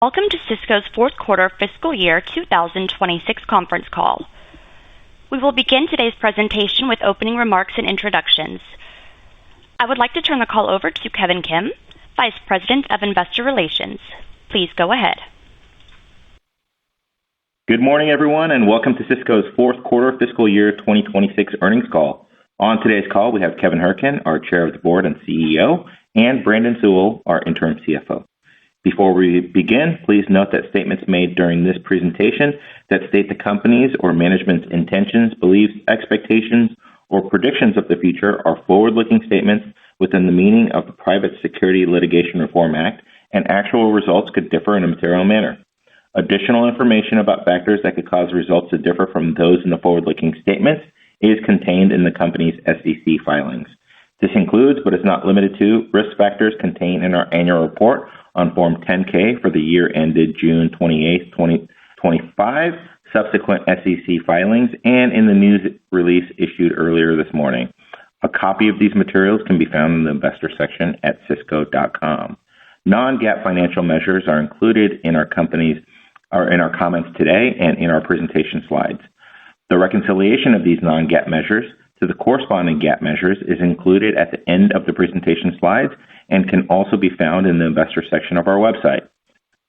Welcome to Sysco's fourth quarter fiscal year 2026 conference call. We will begin today's presentation with opening remarks and introductions. I would like to turn the call over to Kevin Kim, Vice President of Investor Relations. Please go ahead. Good morning, everyone, and welcome to Sysco's fourth quarter fiscal year 2026 earnings call. On today's call, we have Kevin Hourican, our Chair of the Board and CEO, and Brandon Sewell, our Interim CFO. Before we begin, please note that statements made during this presentation that state the company's or management's intentions, beliefs, expectations, or predictions of the future are forward-looking statements within the meaning of the Private Securities Litigation Reform Act, and actual results could differ in a material manner. Additional information about factors that could cause results to differ from those in the forward-looking statements is contained in the company's SEC filings. This includes, but is not limited to, risk factors contained in our annual report on Form 10-K for the year ended June 28, 2025, subsequent SEC filings, and in the news release issued earlier this morning. A copy of these materials can be found in the investor section at sysco.com. Non-GAAP financial measures are included in our comments today and in our presentation slides. The reconciliation of these non-GAAP measures to the corresponding GAAP measures is included at the end of the presentation slides and can also be found in the investor section of our website.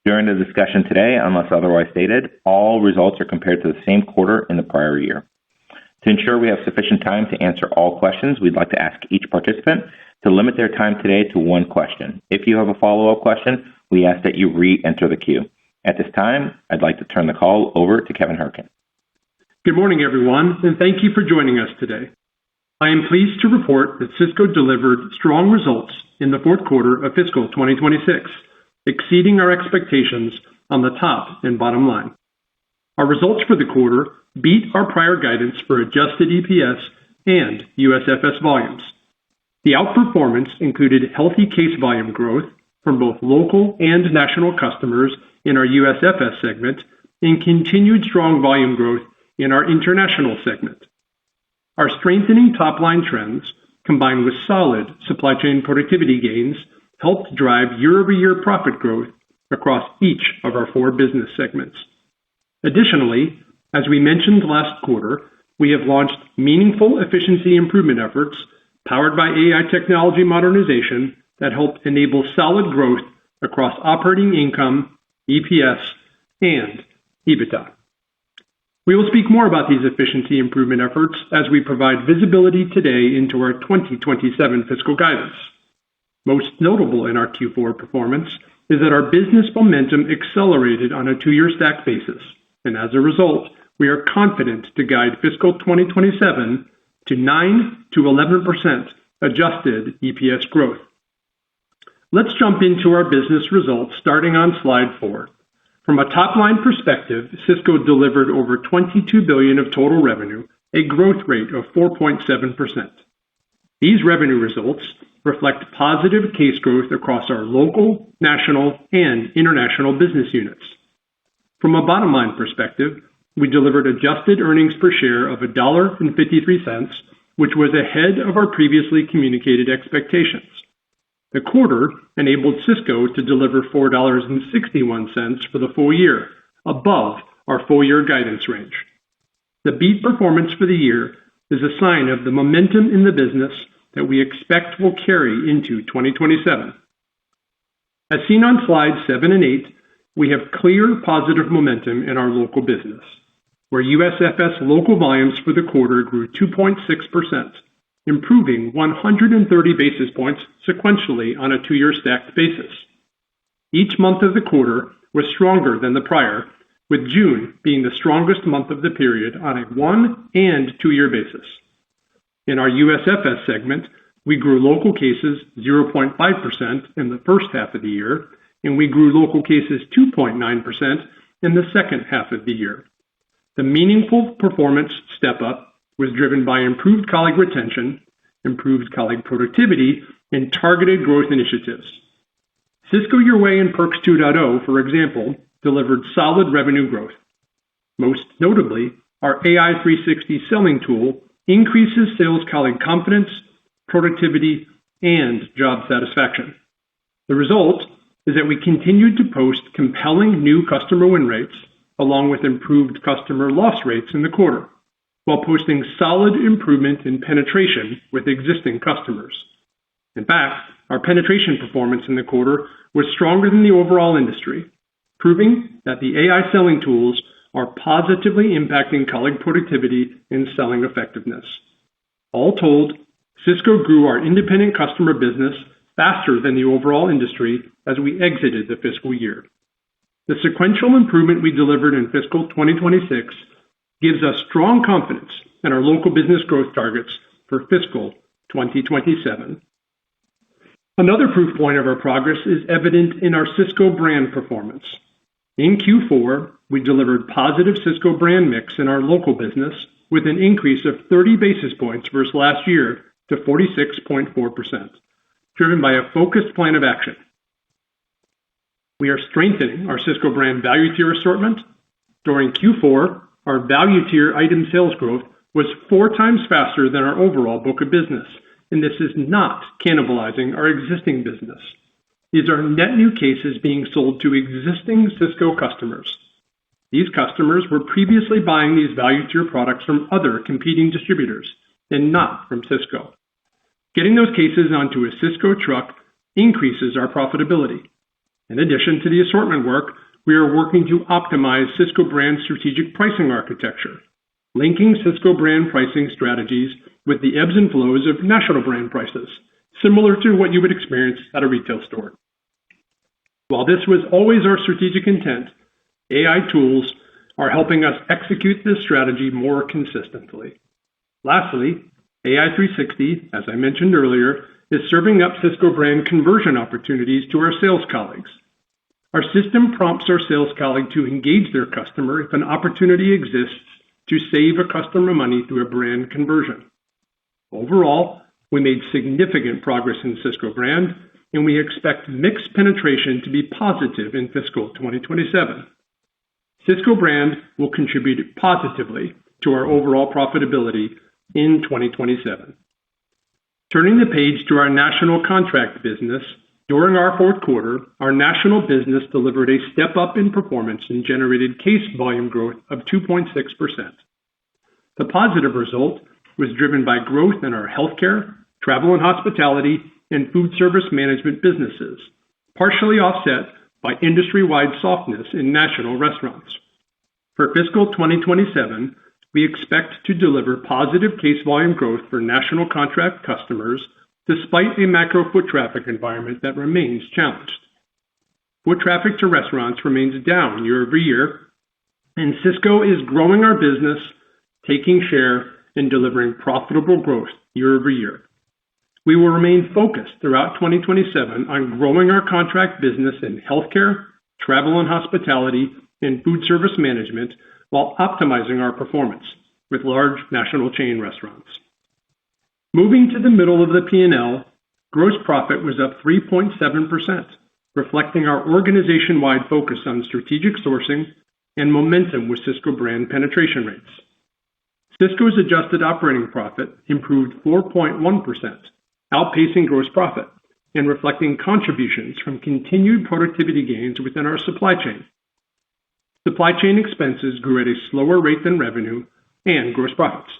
During the discussion today, unless otherwise stated, all results are compared to the same quarter in the prior year. To ensure we have sufficient time to answer all questions, we'd like to ask each participant to limit their time today to one question. If you have a follow-up question, we ask that you re-enter the queue. At this time, I'd like to turn the call over to Kevin Hourican. Good morning, everyone, and thank you for joining us today. I am pleased to report that Sysco delivered strong results in the fourth quarter of fiscal 2026, exceeding our expectations on the top and bottom line. Our results for the quarter beat our prior guidance for adjusted EPS and USFS volumes. The outperformance included healthy case volume growth from both local and national customers in our USFS segment and continued strong volume growth in our international segment. Our strengthening top-line trends, combined with solid supply chain productivity gains, helped drive year-over-year profit growth across each of our four business segments. Additionally, as we mentioned last quarter, we have launched meaningful efficiency improvement efforts powered by AI technology modernization that help enable solid growth across operating income, EPS, and EBITDA. We will speak more about these efficiency improvement efforts as we provide visibility today into our 2027 fiscal guidance. Most notable in our Q4 performance is that our business momentum accelerated on a two-year stack basis, and as a result, we are confident to guide fiscal 2027 to 9-11% adjusted EPS growth. Let's jump into our business results starting on slide 4. From a top-line perspective, Sysco delivered over $22 billion of total revenue, a growth rate of 4.7%. These revenue results reflect positive case growth across our local, national, and international business units. From a bottom-line perspective, we delivered adjusted earnings per share of $1.53, which was ahead of our previously communicated expectations. The quarter enabled Sysco to deliver $4.61 for the full year, above our full-year guidance range. The beat performance for the year is a sign of the momentum in the business that we expect will carry into 2027. As seen on slides 7 and 8, we have clear positive momentum in our local business, where USFS local volumes for the quarter grew 2.6%. Improving 130 basis points sequentially on a two-year stacked basis. Each month of the quarter was stronger than the prior, with June being the strongest month of the period on a 1- and 2-year basis. In our USFS segment, we grew local cases 0.5% in the first half of the year, and we grew local cases 2.9% in the second half of the year. The meaningful performance step-up was driven by improved colleague retention, improved colleague productivity, and targeted growth initiatives. Sysco Your Way and Perks 2.0, for example, delivered solid revenue growth. Most notably, our AI 360 selling tool increases sales colleague confidence, productivity, and job satisfaction. The result is that we continued to post compelling new customer win rates along with improved customer loss rates in the quarter, while posting solid improvement in penetration with existing customers. In fact, our penetration performance in the quarter was stronger than the overall industry, proving that the AI selling tools are positively impacting colleague productivity and selling effectiveness. All told, Sysco grew our independent customer business faster than the overall industry as we exited the fiscal year. The sequential improvement we delivered in fiscal 2026 gives us strong confidence in our local business growth targets for fiscal 2027. Another proof point of our progress is evident in our Sysco brand performance. In Q4, we delivered positive Sysco brand mix in our local business with an increase of 30 basis points versus last year to 46.4%, driven by a focused plan of action. We are strengthening our Sysco brand value tier assortment. During Q4, our value tier item sales growth was 4 times faster than our overall book of business, and this is not cannibalizing our existing business. These are net new cases being sold to existing Sysco customers. These customers were previously buying these value tier products from other competing distributors and not from Sysco. Getting those cases onto a Sysco truck increases our profitability. In addition to the assortment work, we are working to optimize Sysco brand strategic pricing architecture, linking Sysco brand pricing strategies with the ebbs and flows of national brand prices, similar to what you would experience at a retail store. While this was always our strategic intent, AI tools are helping us execute this strategy more consistently. Lastly, AI 360, as I mentioned earlier, is serving up Sysco brand conversion opportunities to our sales colleagues. Our system prompts our sales colleague to engage their customer if an opportunity exists to save a customer money through a brand conversion. Overall, we made significant progress in Sysco brand, and we expect mixed penetration to be positive in fiscal 2027. Sysco brand will contribute positively to our overall profitability in 2027. Turning the page to our national contract business, during our fourth quarter, our national business delivered a step up in performance and generated case volume growth of 2.6%. The positive result was driven by growth in our healthcare, travel and hospitality, and food service management businesses, partially offset by industry-wide softness in national restaurants. For fiscal 2027, we expect to deliver positive case volume growth for national contract customers despite a macro foot traffic environment that remains challenged. Foot traffic to restaurants remains down year-over-year, and Sysco is growing our business, taking share, and delivering profitable growth year-over-year. We will remain focused throughout 2027 on growing our contract business in healthcare, travel and hospitality, and food service management while optimizing our performance with large national chain restaurants. Moving to the middle of the P&L, gross profit was up 3.7%, reflecting our organization-wide focus on strategic sourcing and momentum with Sysco brand penetration rates. Sysco's adjusted operating profit improved 4.1%, outpacing gross profit and reflecting contributions from continued productivity gains within our supply chain. Supply chain expenses grew at a slower rate than revenue and gross profits.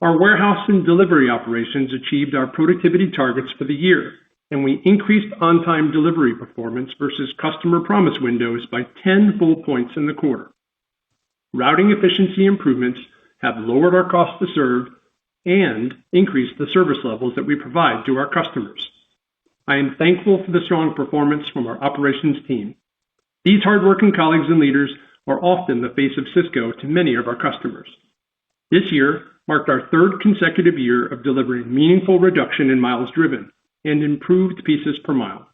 Our warehouse and delivery operations achieved our productivity targets for the year, and we increased on-time delivery performance versus customer promise windows by 10 full points in the quarter. Routing efficiency improvements have lowered our cost to serve and increased the service levels that we provide to our customers. I am thankful for the strong performance from our operations team. These hardworking colleagues and leaders are often the face of Sysco to many of our customers. This year marked our third consecutive year of delivering meaningful reduction in miles driven and improved pieces per mile.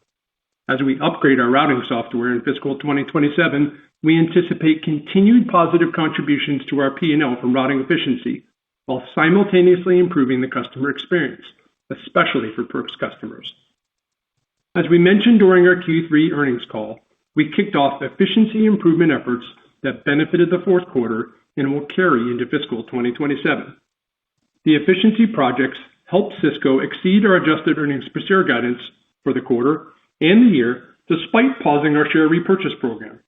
As we upgrade our routing software in fiscal 2027, we anticipate continued positive contributions to our P&L from routing efficiency while simultaneously improving the customer experience, especially for Perks customers. As we mentioned during our Q3 earnings call, we kicked off efficiency improvement efforts that benefited the fourth quarter and will carry into fiscal 2027. The efficiency projects helped Sysco exceed our adjusted earnings per share guidance for the quarter and the year despite pausing our share repurchase program.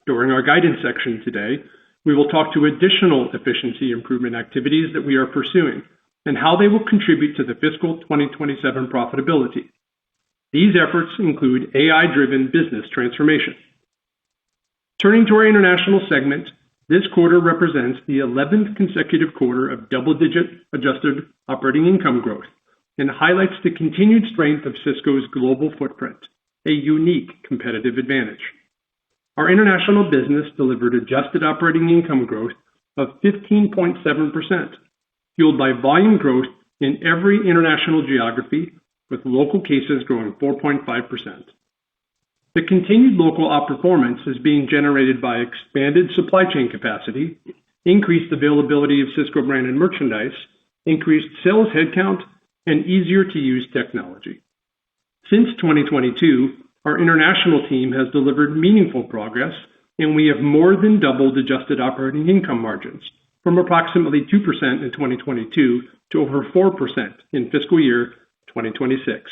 During our guidance section today, we will talk to additional efficiency improvement activities that we are pursuing and how they will contribute to the fiscal 2027 profitability. These efforts include AI-driven business transformation. Turning to our international segment, this quarter represents the 11th consecutive quarter of double-digit adjusted operating income growth and highlights the continued strength of Sysco's global footprint, a unique competitive advantage. Our international business delivered adjusted operating income growth of 15.7%, fueled by volume growth in every international geography, with local cases growing 4.5%. The continued local outperformance is being generated by expanded supply chain capacity, increased availability of Sysco branded merchandise, increased sales headcount, and easier-to-use technology. Since 2022, our international team has delivered meaningful progress, and we have more than doubled adjusted operating income margins from approximately 2% in 2022 to over 4% in fiscal year 2026.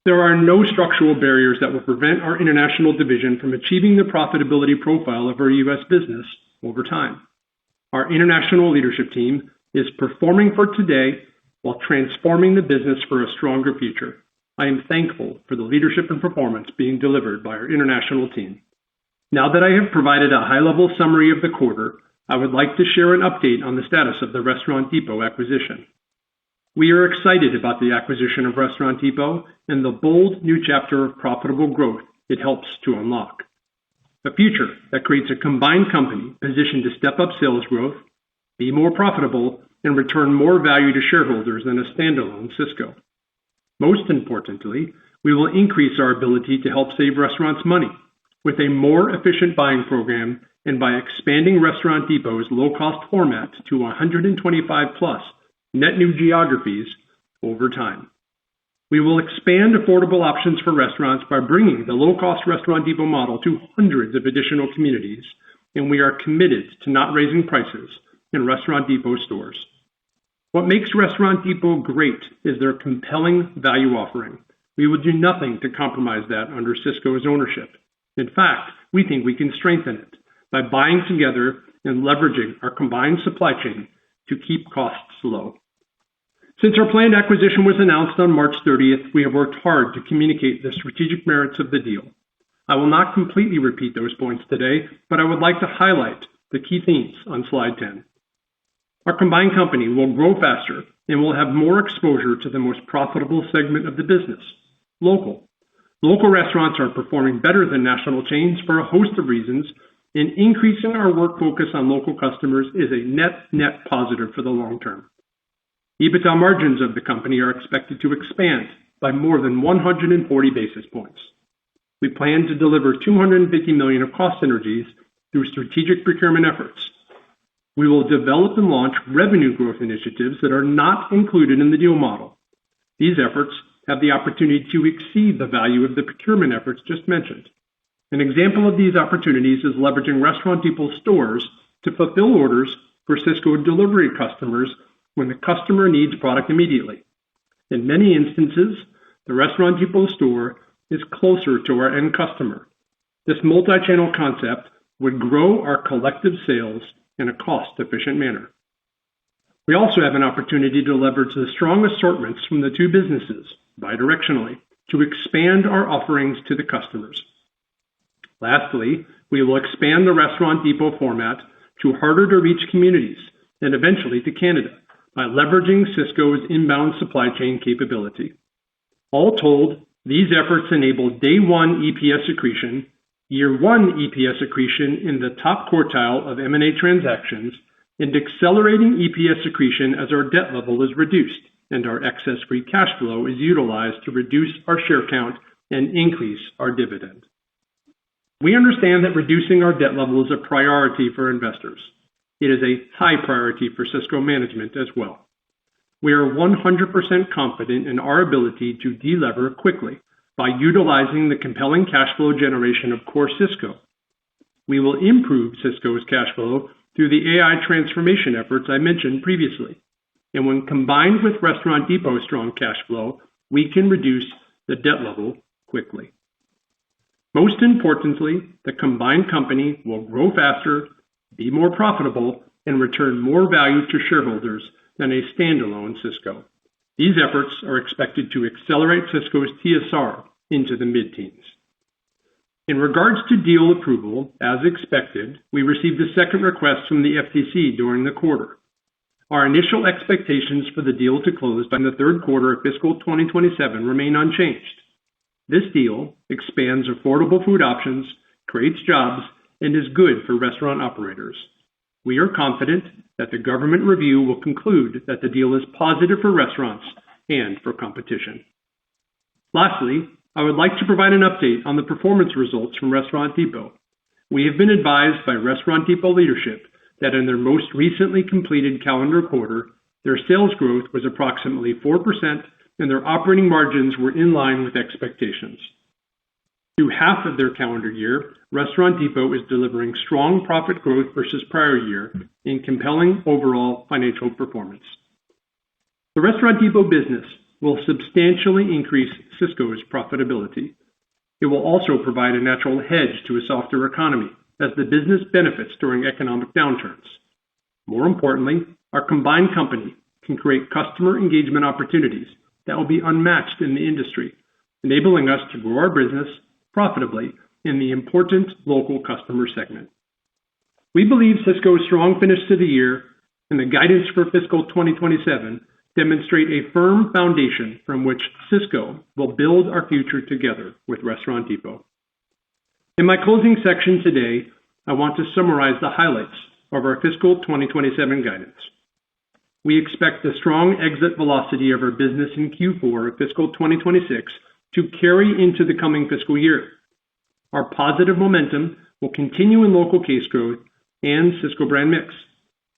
There are no structural barriers that will prevent our international division from achieving the profitability profile of our U.S. business over time. Our international leadership team is performing for today while transforming the business for a stronger future. I am thankful for the leadership and performance being delivered by our international team. Now that I have provided a high-level summary of the quarter, I would like to share an update on the status of the Restaurant Depot acquisition. We are excited about the acquisition of Restaurant Depot and the bold new chapter of profitable growth it helps to unlock. A future that creates a combined company positioned to step up sales growth, be more profitable, and return more value to shareholders than a standalone Sysco. Most importantly, we will increase our ability to help save restaurants money with a more efficient buying program and by expanding Restaurant Depot's low-cost format to 125 plus net new geographies over time. We will expand affordable options for restaurants by bringing the low-cost Restaurant Depot model to hundreds of additional communities, and we are committed to not raising prices in Restaurant Depot stores. What makes Restaurant Depot great is their compelling value offering. We will do nothing to compromise that under Sysco's ownership. In fact, we think we can strengthen it by buying together and leveraging our combined supply chain to keep costs low. Since our planned acquisition was announced on March 30th, we have worked hard to communicate the strategic merits of the deal. I will not completely repeat those points today, but I would like to highlight the key themes on slide 10. Our combined company will grow faster and will have more exposure to the most profitable segment of the business, local. Local restaurants are performing better than national chains for a host of reasons, and increasing our work focus on local customers is a net positive for the long term. EBITDA margins of the company are expected to expand by more than 140 basis points. We plan to deliver $250 million of cost synergies through strategic procurement efforts. We will develop and launch revenue growth initiatives that are not included in the deal model. These efforts have the opportunity to exceed the value of the procurement efforts just mentioned. An example of these opportunities is leveraging Restaurant Depot stores to fulfill orders for Sysco delivery customers when the customer needs product immediately. In many instances, the Restaurant Depot store is closer to our end customer. This multi-channel concept would grow our collective sales in a cost-efficient manner. We also have an opportunity to leverage the strong assortments from the two businesses bidirectionally to expand our offerings to the customers. Lastly, we will expand the Restaurant Depot format to harder-to-reach communities and eventually to Canada by leveraging Sysco's inbound supply chain capability. All told, these efforts enable day one EPS accretion, year one EPS accretion in the top quartile of M&A transactions, and accelerating EPS accretion as our debt level is reduced and our excess free cash flow is utilized to reduce our share count and increase our dividend. We understand that reducing our debt level is a priority for investors. It is a high priority for Sysco management as well. We are 100% confident in our ability to delever quickly by utilizing the compelling cash flow generation of core Sysco. We will improve Sysco's cash flow through the AI transformation efforts I mentioned previously. And when combined with Restaurant Depot's strong cash flow, we can reduce the debt level quickly. Most importantly, the combined company will grow faster, be more profitable, and return more value to shareholders than a standalone Sysco. These efforts are expected to accelerate Sysco's TSR into the mid-teens. In regards to deal approval, as expected, we received a second request from the FTC during the quarter. Our initial expectations for the deal to close by the third quarter of fiscal 2027 remain unchanged. This deal expands affordable food options, creates jobs, and is good for restaurant operators. We are confident that the government review will conclude that the deal is positive for restaurants and for competition. Lastly, I would like to provide an update on the performance results from Restaurant Depot. We have been advised by Restaurant Depot leadership that in their most recently completed calendar quarter, their sales growth was approximately 4% and their operating margins were in line with expectations. Through half of their calendar year, Restaurant Depot is delivering strong profit growth versus prior year and compelling overall financial performance. The Restaurant Depot business will substantially increase Sysco's profitability. It will also provide a natural hedge to a softer economy as the business benefits during economic downturns. More importantly, our combined company can create customer engagement opportunities that will be unmatched in the industry, enabling us to grow our business profitably in the important local customer segment. We believe Sysco's strong finish to the year and the guidance for fiscal 2027 demonstrate a firm foundation from which Sysco will build our future together with Restaurant Depot. In my closing section today, I want to summarize the highlights of our fiscal 2027 guidance. We expect the strong exit velocity of our business in Q4 of fiscal 2026 to carry into the coming fiscal year. Our positive momentum will continue in local case growth and Sysco brand mix.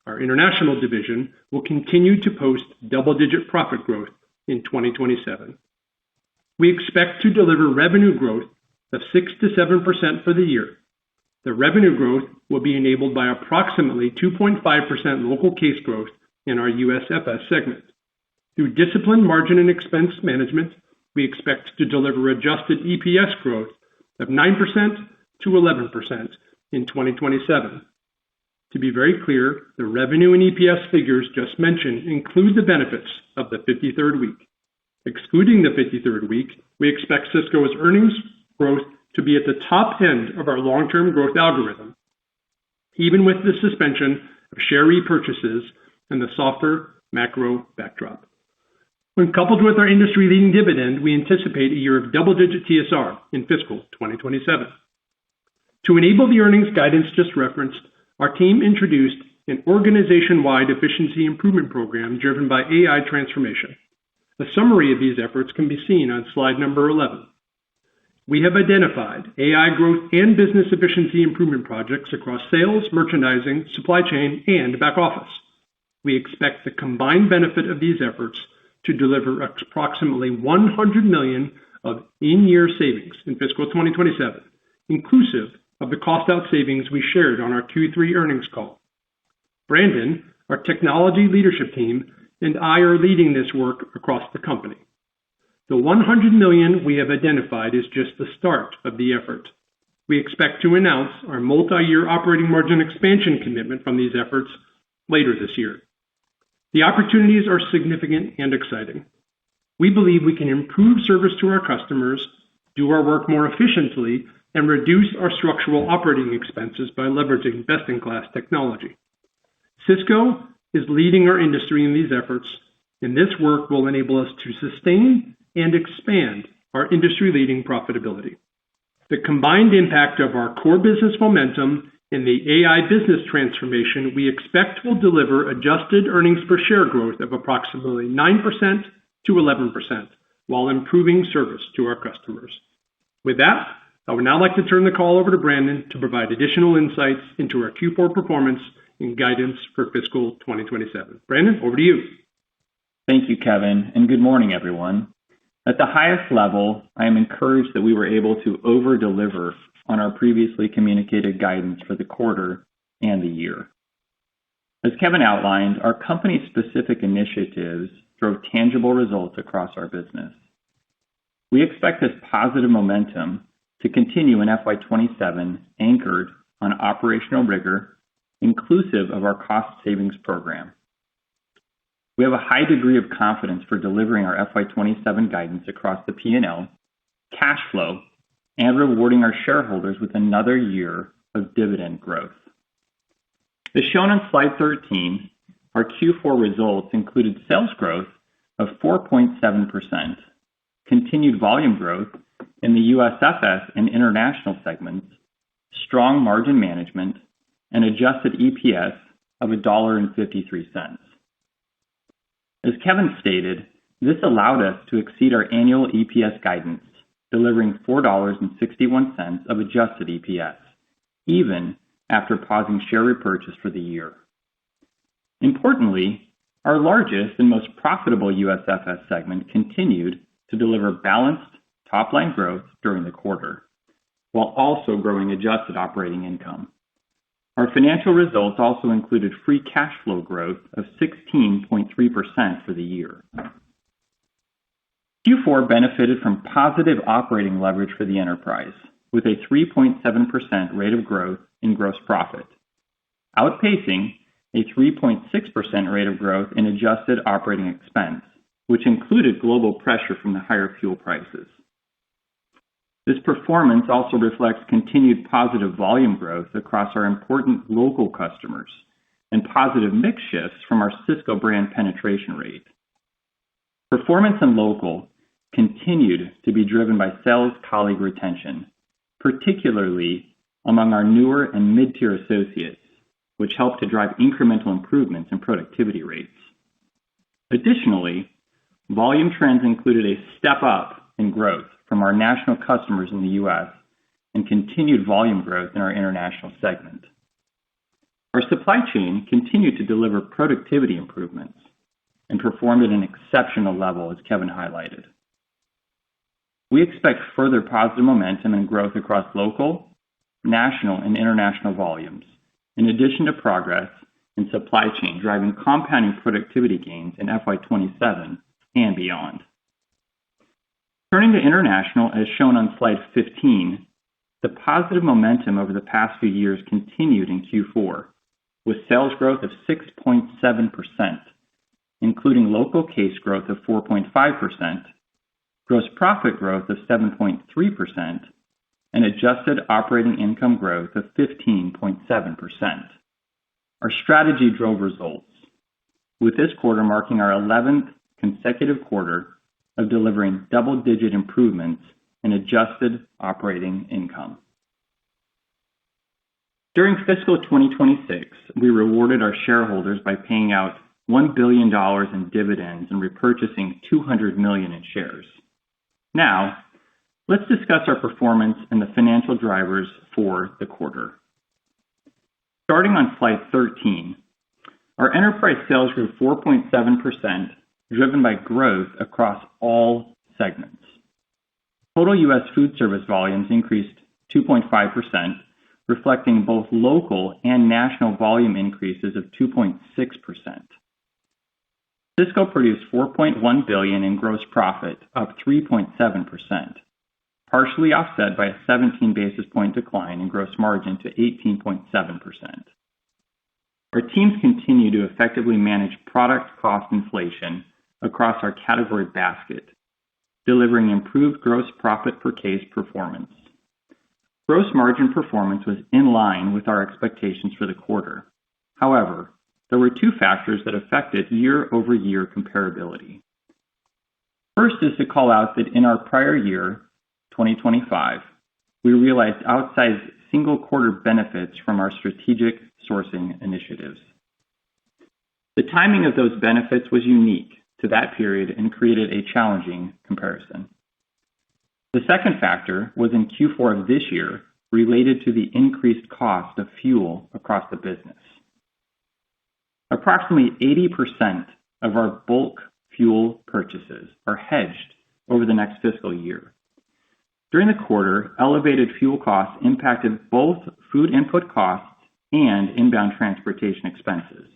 Our international division will continue to post double-digit profit growth in 2027. We expect to deliver revenue growth of 6 to 7% for the year. The revenue growth will be enabled by approximately 2.5% local case growth in our USFS segment. Through disciplined margin and expense management, we expect to deliver adjusted EPS growth of 9% to 11% in 2027. To be very clear, the revenue and EPS figures just mentioned include the benefits of the 53rd week. Excluding the 53rd week, we expect Sysco's earnings growth to be at the top end of our long-term growth algorithm, even with the suspension of share repurchases and the softer macro backdrop. When coupled with our industry-leading dividend, we anticipate a year of double-digit TSR in fiscal 2027. To enable the earnings guidance just referenced, our team introduced an organization-wide efficiency improvement program driven by AI transformation. A summary of these efforts can be seen on slide number 11. We have identified AI growth and business efficiency improvement projects across sales, merchandising, supply chain, and back office. We expect the combined benefit of these efforts to deliver approximately $100 million of in-year savings in fiscal 2027, inclusive of the cost-out savings we shared on our Q3 earnings call. Brandon, our technology leadership team, and I are leading this work across the company. The $100 million we have identified is just the start of the effort. We expect to announce our multi-year operating margin expansion commitment from these efforts later this year. The opportunities are significant and exciting. We believe we can improve service to our customers, do our work more efficiently, and reduce our structural operating expenses by leveraging best-in-class technology. Sysco is leading our industry in these efforts, and this work will enable us to sustain and expand our industry-leading profitability. The combined impact of our core business momentum and the AI business transformation we expect will deliver adjusted earnings per share growth of approximately 9% to 11% while improving service to our customers. With that, I would now like to turn the call over to Brandon to provide additional insights into our Q4 performance and guidance for fiscal 2027. Brandon, over to you. Thank you, Kevin, and good morning, everyone. At the highest level, I am encouraged that we were able to over-deliver on our previously communicated guidance for the quarter and the year. As Kevin outlined, our company-specific initiatives drove tangible results across our business. We expect this positive momentum to continue in FY27, anchored on operational rigor, inclusive of our cost savings program. We have a high degree of confidence for delivering our FY27 guidance across the P&L, cash flow, and rewarding our shareholders with another year of dividend growth. As shown on slide 13, our Q4 results included sales growth of 4.7%, continued volume growth in the USFS and international segments, strong margin management, and adjusted EPS of $1.53. As Kevin stated, this allowed us to exceed our annual EPS guidance, delivering $4.61 of adjusted EPS, even after pausing share repurchase for the year. Importantly, our largest and most profitable USFS segment continued to deliver balanced top-line growth during the quarter, while also growing adjusted operating income. Our financial results also included free cash flow growth of 16.3% for the year. Q4 benefited from positive operating leverage for the enterprise, with a 3.7% rate of growth in gross profit, outpacing a 3.6% rate of growth in adjusted operating expense, which included global pressure from the higher fuel prices. This performance also reflects continued positive volume growth across our important local customers and positive mix shifts from our Sysco brand penetration rate. Performance in local continued to be driven by sales colleague retention, particularly among our newer and mid-tier associates, which helped to drive incremental improvements in productivity rates. Additionally, volume trends included a step up in growth from our national customers in the U.S. and continued volume growth in our international segment. Our supply chain continued to deliver productivity improvements and performed at an exceptional level, as Kevin highlighted. We expect further positive momentum and growth across local, national, and international volumes, in addition to progress in supply chain driving compounding productivity gains in FY27 and beyond. Turning to international, as shown on slide 15, the positive momentum over the past few years continued in Q4, with sales growth of 6.7%, including local case growth of 4.5%, gross profit growth of 7.3%, and adjusted operating income growth of 15.7%. Our strategy drove results, with this quarter marking our 11th consecutive quarter of delivering double-digit improvements in adjusted operating income. During fiscal 2026, we rewarded our shareholders by paying out $1 billion in dividends and repurchasing $200 million in shares. Now, let's discuss our performance and the financial drivers for the quarter. Starting on slide 13, our enterprise sales grew 4.7%, driven by growth across all segments. Total U.S. food service volumes increased 2.5%, reflecting both local and national volume increases of 2.6%. Sysco produced $4.1 billion in gross profit, up 3.7%, partially offset by a 17 basis point decline in gross margin to 18.7%. Our teams continue to effectively manage product cost inflation across our category basket, delivering improved gross profit per case performance. Gross margin performance was in line with our expectations for the quarter. However, there were two factors that affected year-over-year comparability. First is to call out that in our prior year, 2025, we realized outsized single quarter benefits from our strategic sourcing initiatives. The timing of those benefits was unique to that period and created a challenging comparison. The second factor was in Q4 of this year, related to the increased cost of fuel across the business. Approximately 80% of our bulk fuel purchases are hedged over the next fiscal year. During the quarter, elevated fuel costs impacted both food input costs and inbound transportation expenses.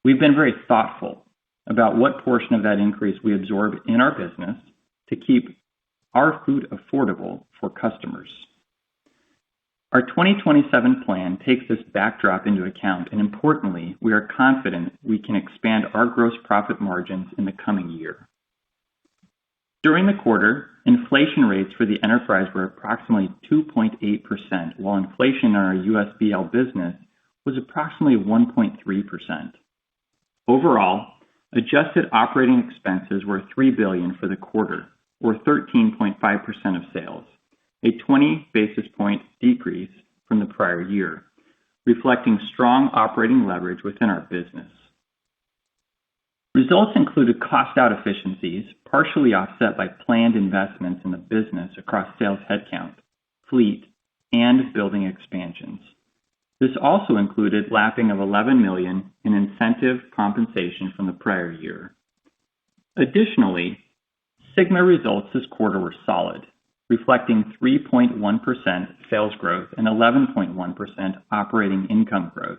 We've been very thoughtful about what portion of that increase we absorb in our business to keep our food affordable for customers. Our 2027 plan takes this backdrop into account, and importantly, we are confident we can expand our gross profit margins in the coming year. During the quarter, inflation rates for the enterprise were approximately 2.8%, while inflation in our USBL business was approximately 1.3%. Overall, adjusted operating expenses were $3 billion for the quarter, or 13.5% of sales, a 20 basis point decrease from the prior year, reflecting strong operating leverage within our business. Results included cost-out efficiencies, partially offset by planned investments in the business across sales headcount, fleet, and building expansions. This also included lapping of $11 million in incentive compensation from the prior year. Additionally, SYGMA results this quarter were solid, reflecting 3.1% sales growth and 11.1% operating income growth,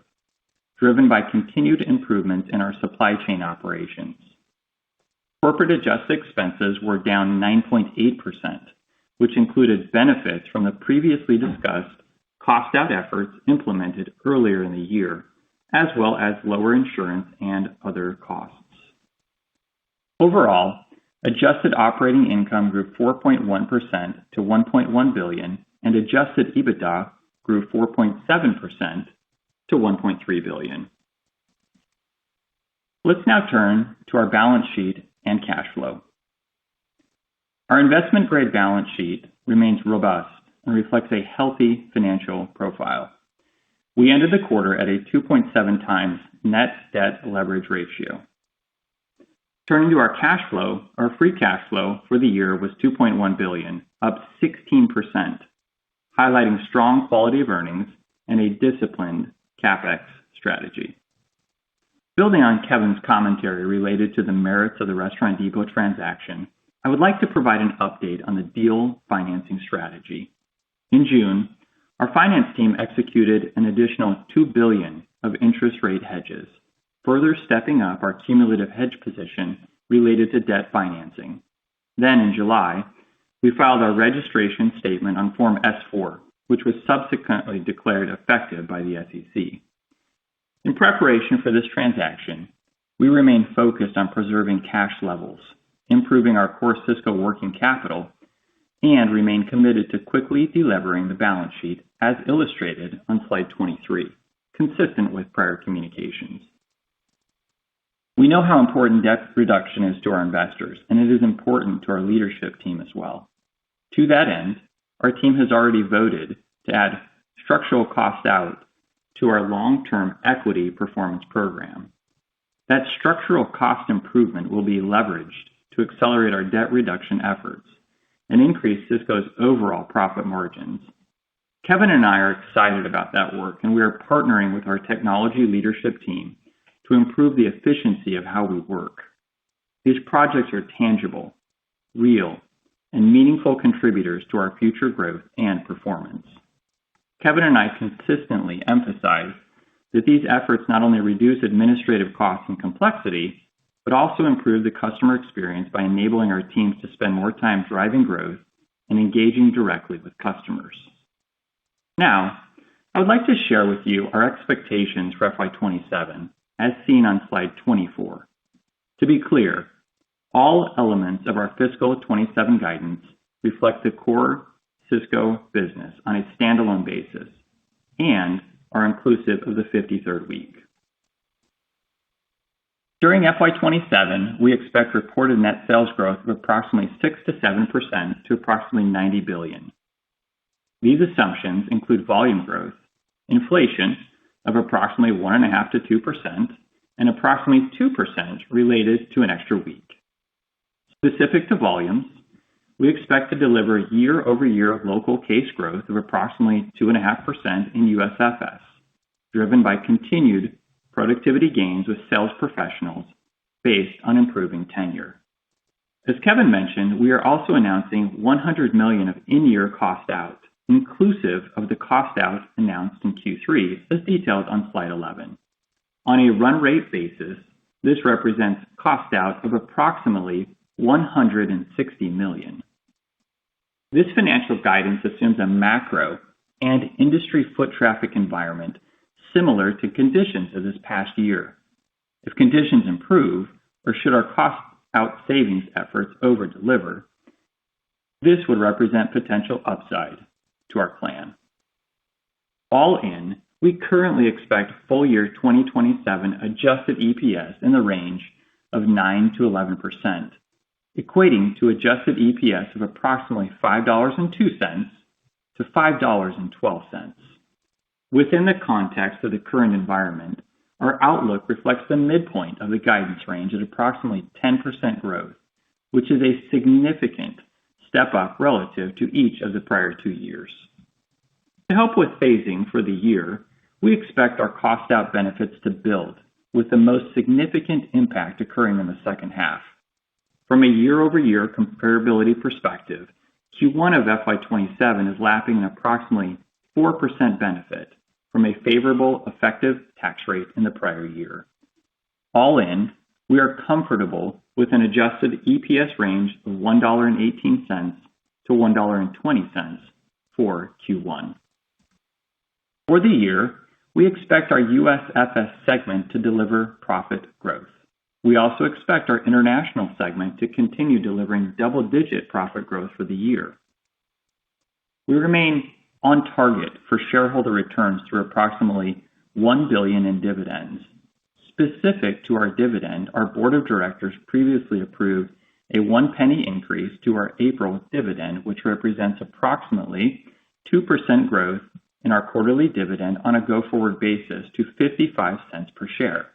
driven by continued improvements in our supply chain operations. Corporate adjusted expenses were down 9.8%, which included benefits from the previously discussed cost-out efforts implemented earlier in the year, as well as lower insurance and other costs. Overall, adjusted operating income grew 4.1% to $1.1 billion, and adjusted EBITDA grew 4.7% to $1.3 billion. Let's now turn to our balance sheet and cash flow. Our investment-grade balance sheet remains robust and reflects a healthy financial profile. We ended the quarter at a 2.7 times net debt leverage ratio. Turning to our cash flow, our free cash flow for the year was $2.1 billion, up 16%, highlighting strong quality of earnings and a disciplined CapEx strategy. Building on Kevin's commentary related to the merits of the Restaurant Depot transaction, I would like to provide an update on the deal financing strategy. In June, our finance team executed an additional $2 billion of interest rate hedges, further stepping up our cumulative hedge position related to debt financing. Then in July, we filed our registration statement on Form S-4, which was subsequently declared effective by the SEC. In preparation for this transaction, we remain focused on preserving cash levels, improving our core Sysco working capital, and remain committed to quickly delevering the balance sheet as illustrated on slide 23, consistent with prior communications. We know how important debt reduction is to our investors, and it is important to our leadership team as well. To that end, our team has already voted to add structural cost out to our long-term equity performance program. That structural cost improvement will be leveraged to accelerate our debt reduction efforts and increase Sysco's overall profit margins. Kevin and I are excited about that work, and we are partnering with our technology leadership team to improve the efficiency of how we work. These projects are tangible, real, and meaningful contributors to our future growth and performance. Kevin and I consistently emphasize that these efforts not only reduce administrative costs and complexity, but also improve the customer experience by enabling our teams to spend more time driving growth and engaging directly with customers. Now, I would like to share with you our expectations for FY27, as seen on slide 24. To be clear, all elements of our fiscal 27 guidance reflect the core Sysco business on a standalone basis and are inclusive of the 53rd week. During FY27, we expect reported net sales growth of approximately 6 to 7% to approximately $90 billion. These assumptions include volume growth, inflation of approximately 1.5% to 2%, and approximately 2% related to an extra week. Specific to volumes, we expect to deliver year-over-year local case growth of approximately 2.5% in USFS, driven by continued productivity gains with sales professionals based on improving tenure. As Kevin mentioned, we are also announcing $100 million of in-year cost out, inclusive of the cost out announced in Q3, as detailed on slide 11. On a run rate basis, this represents cost out of approximately $160 million. This financial guidance assumes a macro and industry foot traffic environment similar to conditions of this past year. If conditions improve, or should our cost out savings efforts over-deliver, this would represent potential upside to our plan. All in, we currently expect full year 2027 adjusted EPS in the range of 9 to 11%, equating to adjusted EPS of approximately $5.02 to $5.12. Within the context of the current environment, our outlook reflects the midpoint of the guidance range at approximately 10% growth, which is a significant step up relative to each of the prior 2 years. To help with phasing for the year, we expect our cost out benefits to build, with the most significant impact occurring in the second half. From a year-over-year comparability perspective, Q1 of FY27 is lapping an approximately 4% benefit from a favorable effective tax rate in the prior year. All in, we are comfortable with an adjusted EPS range of $1.18 to $1.20 for Q1. For the year, we expect our USFS segment to deliver profit growth. We also expect our international segment to continue delivering double-digit profit growth for the year. We remain on target for shareholder returns through approximately $1 billion in dividends. Specific to our dividend, our board of directors previously approved a 1 penny increase to our April dividend, which represents approximately 2% growth in our quarterly dividend on a go-forward basis to 55 cents per share.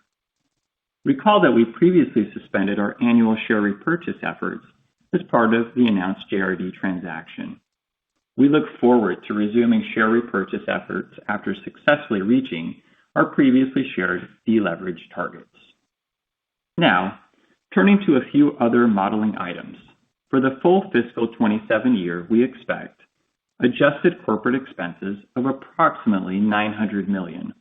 Recall that we previously suspended our annual share repurchase efforts as part of the announced JRD transaction. We look forward to resuming share repurchase efforts after successfully reaching our previously shared deleverage targets. Now, turning to a few other modeling items. For the full fiscal 27 year, we expect adjusted corporate expenses of approximately $900 million,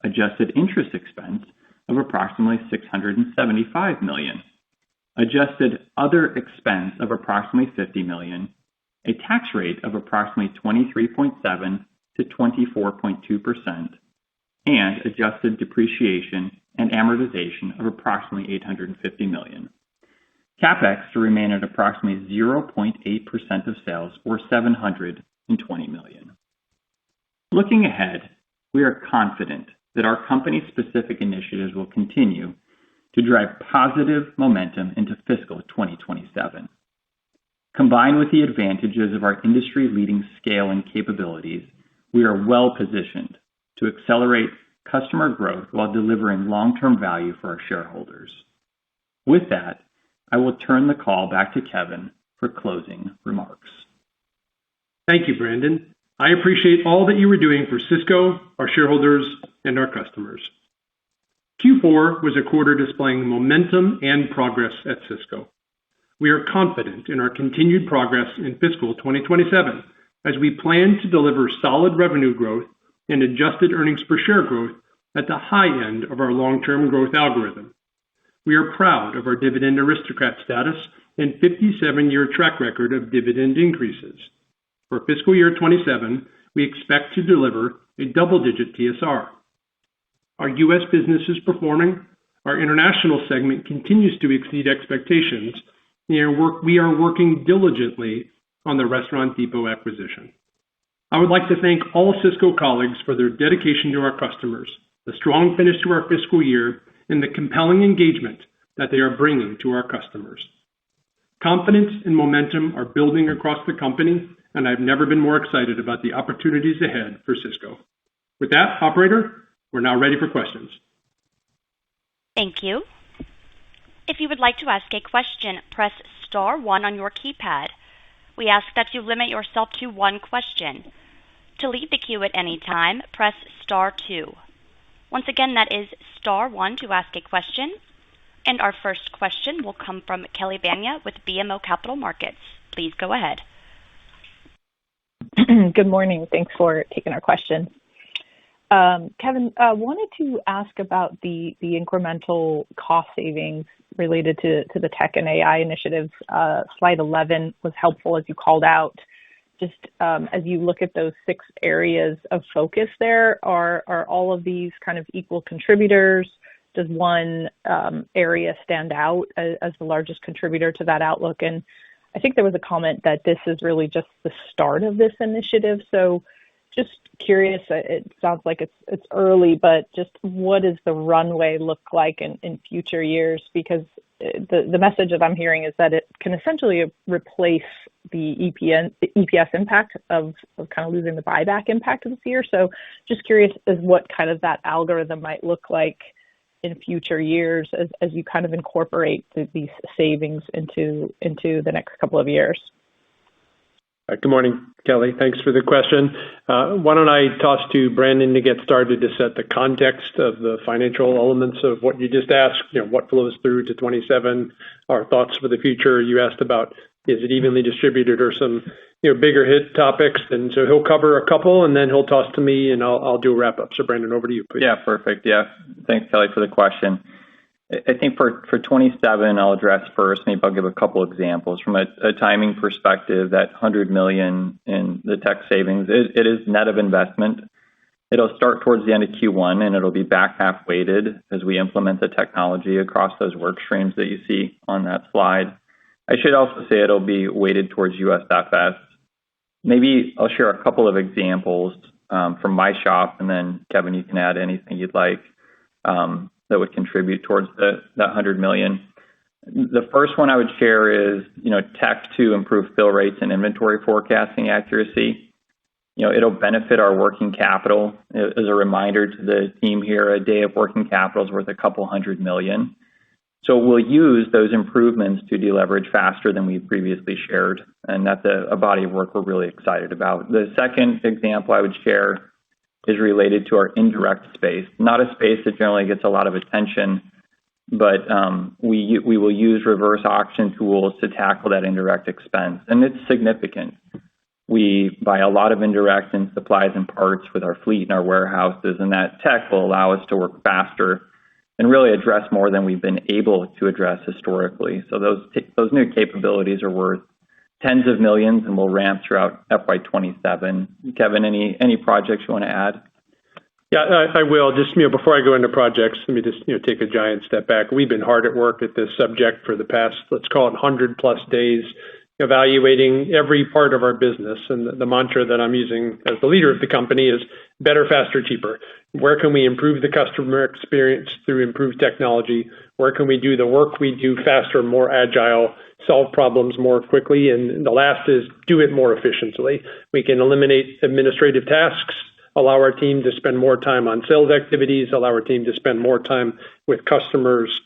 adjusted interest expense of approximately $675 million, adjusted other expense of approximately $50 million, a tax rate of approximately 23.7 to 24.2%, and adjusted depreciation and amortization of approximately $850 million. CapEx to remain at approximately 0.8% of sales, or $720 million. Looking ahead, we are confident that our company-specific initiatives will continue to drive positive momentum into fiscal 2027. Combined with the advantages of our industry-leading scale and capabilities, we are well-positioned to accelerate customer growth while delivering long-term value for our shareholders. With that, I will turn the call back to Kevin for closing remarks. Thank you, Brandon. I appreciate all that you are doing for Sysco, our shareholders, and our customers. Q4 was a quarter displaying momentum and progress at Sysco. We are confident in our continued progress in fiscal 2027 as we plan to deliver solid revenue growth and adjusted earnings per share growth at the high end of our long-term growth algorithm. We are proud of our dividend aristocrat status and 57-year track record of dividend increases. For fiscal year 27, we expect to deliver a double-digit TSR. Our U.S. business is performing, our international segment continues to exceed expectations, and we are working diligently on the Restaurant Depot acquisition. I would like to thank all Sysco colleagues for their dedication to our customers, the strong finish to our fiscal year, and the compelling engagement that they are bringing to our customers. Confidence and momentum are building across the company, and I've never been more excited about the opportunities ahead for Sysco. With that, operator, we're now ready for questions. Thank you. If you would like to ask a question, press star 1 on your keypad. We ask that you limit yourself to one question. To leave the queue at any time, press star 2. Once again, that is star 1 to ask a question. And our first question will come from Kelly Bania with BMO Capital Markets. Please go ahead. Good morning. Thanks for taking our question. Kevin, wanted to ask about the incremental cost savings related to the tech and AI initiatives. Slide 11 was helpful as you called out. Just as you look at those 6 areas of focus there, are all of these kind of equal contributors? Does one area stand out as the largest contributor to that outlook? And I think there was a comment that this is really just the start of this initiative. So just curious, it sounds like it's early, but just what does the runway look like in future years? Because the message that I'm hearing is that it can essentially replace the EPS impact of kind of losing the buyback impact of this year. So just curious as what kind of that algorithm might look like in future years as you kind of incorporate these savings into the next couple of years. Good morning, Kelly. Thanks for the question. Why don't I toss to Brandon to get started to set the context of the financial elements of what you just asked, what flows through to 27, our thoughts for the future. You asked about, is it evenly distributed or some bigger hit topics? And so he'll cover a couple and then he'll toss to me and I'll do a wrap up. So Brandon, over to you, please. Yeah, perfect. Yeah. Thanks, Kelly, for the question. I think for 27, I'll address first. Maybe I'll give a couple examples. From a timing perspective, that $100 million in the tech savings, it is net of investment. It'll start towards the end of Q1, and it'll be back half weighted as we implement the technology across those work streams that you see on that slide. I should also say it'll be weighted towards USFS. Maybe I'll share a couple of examples from my shop, and then Kevin, you can add anything you'd like. That would contribute towards that $100 million. The first one I would share is, tech to improve fill rates and inventory forecasting accuracy. It'll benefit our working capital. As a reminder to the team here, a day of working capital is worth a couple $100 million. So we'll use those improvements to deleverage faster than we previously shared. And that's a body of work we're really excited about. The second example I would share is related to our indirect space, not a space that generally gets a lot of attention, but we will use reverse auction tools to tackle that indirect expense. And it's significant. We buy a lot of indirect in supplies and parts with our fleet and our warehouses, and that tech will allow us to work faster and really address more than we've been able to address historically. So those new capabilities are worth tens of millions and will ramp throughout FY27. Kevin, any projects you want to add? Yeah, I will. Just before I go into projects, let me just take a giant step back. We've been hard at work at this subject for the past, let's call it 100 plus days, evaluating every part of our business. And the mantra that I'm using as the leader of the company is better, faster, cheaper. Where can we improve the customer experience through improved technology? Where can we do the work we do faster, more agile, solve problems more quickly? And the last is do it more efficiently. We can eliminate administrative tasks, allow our team to spend more time on sales activities, allow our team to spend more time with customers,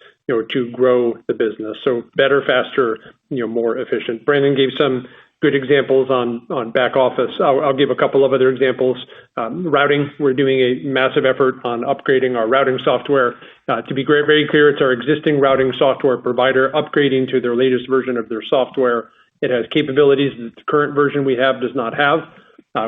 to grow the business. So better, faster, more efficient. Brandon gave some good examples on back office. I'll give a couple of other examples. Routing, we're doing a massive effort on upgrading our routing software. To be very clear, it's our existing routing software provider upgrading to their latest version of their software. It has capabilities that the current version we have does not have.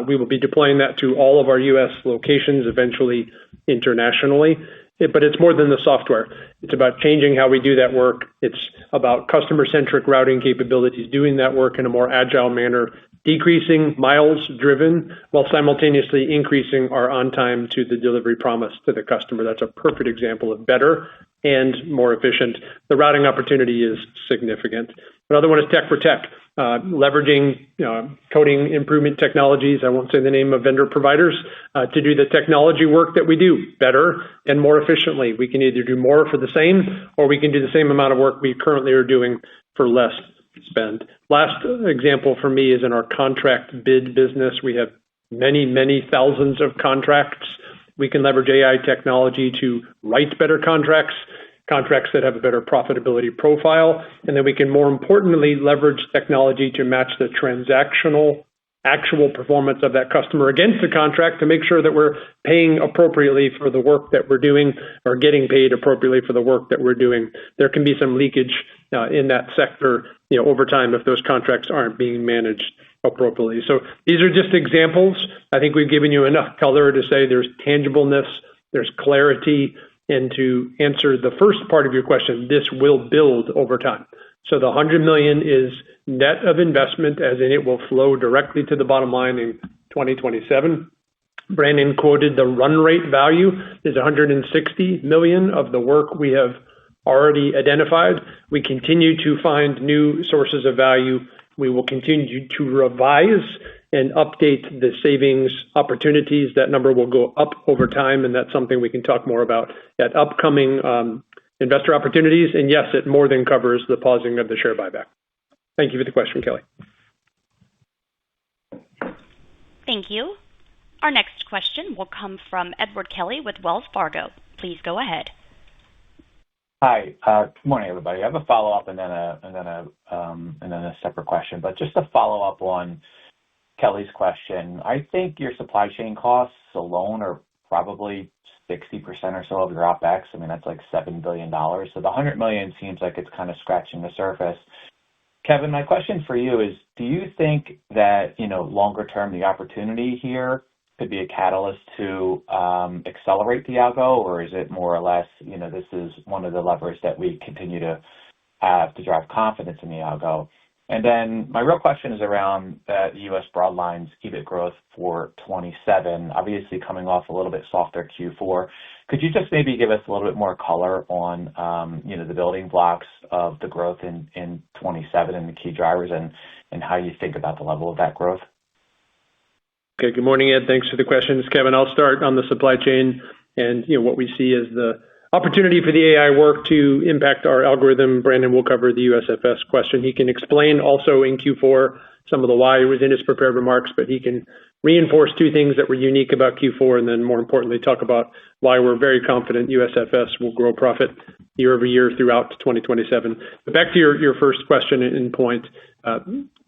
We will be deploying that to all of our U.S. locations, eventually internationally. But it's more than the software. It's about changing how we do that work. It's about customer-centric routing capabilities, doing that work in a more agile manner, decreasing miles driven while simultaneously increasing our on-time to the delivery promise to the customer. That's a perfect example of better and more efficient. The routing opportunity is significant. Another one is tech for tech, leveraging coding improvement technologies. I won't say the name of vendor providers to do the technology work that we do better and more efficiently. We can either do more for the same, or we can do the same amount of work we currently are doing for less spend. Last example for me is in our contract bid business. We have many thousands of contracts. We can leverage AI technology to write better contracts that have a better profitability profile. And then we can, more importantly, leverage technology to match the transactional actual performance of that customer against the contract to make sure that we're paying appropriately for the work that we're doing or getting paid appropriately for the work that we're doing. There can be some leakage in that sector over time if those contracts aren't being managed appropriately. So these are just examples. I think we've given you enough color to say there's tangibleness, there's clarity, and to answer the first part of your question, this will build over time. So the $100 million is net of investment, as in it will flow directly to the bottom line in 2027. Brandon quoted the run rate value is $160 million of the work we have already identified. We continue to find new sources of value. We will continue to revise and update the savings opportunities. That number will go up over time, and that's something we can talk more about at upcoming investor opportunities. And yes, it more than covers the pausing of the share buyback. Thank you for the question, Kelly. Thank you. Our next question will come from Edward Kelly with Wells Fargo. Please go ahead. Hi. Good morning, everybody. I have a follow-up and then a separate question. But just to follow up on Kelly's question, I think your supply chain costs alone are probably 60% or so of your OpEx. I mean, that's like $7 billion. So the $100 million seems like it's kind of scratching the surface. Kevin, my question for you is, do you think that, longer term, the opportunity here could be a catalyst to accelerate the algo, or is it more or less, this is one of the levers that we continue to have to drive confidence in the algo? And then my real question is around the U.S. Broadline's EBIT growth for 27, obviously coming off a little bit softer Q4. Could you just maybe give us a little bit more color on, the building blocks of the growth in 27 and the key drivers and how you think about the level of that growth? Okay, good morning, Ed. Thanks for the questions. Kevin, I'll start on the supply chain and what we see as the opportunity for the AI work to impact our algorithm. Brandon will cover the USFS question. He can explain also in Q4 some of the why it was in his prepared remarks, but he can reinforce two things that were unique about Q4 and then more importantly talk about why we're very confident USFS will grow profit year over year throughout 2027. But back to your first question and point,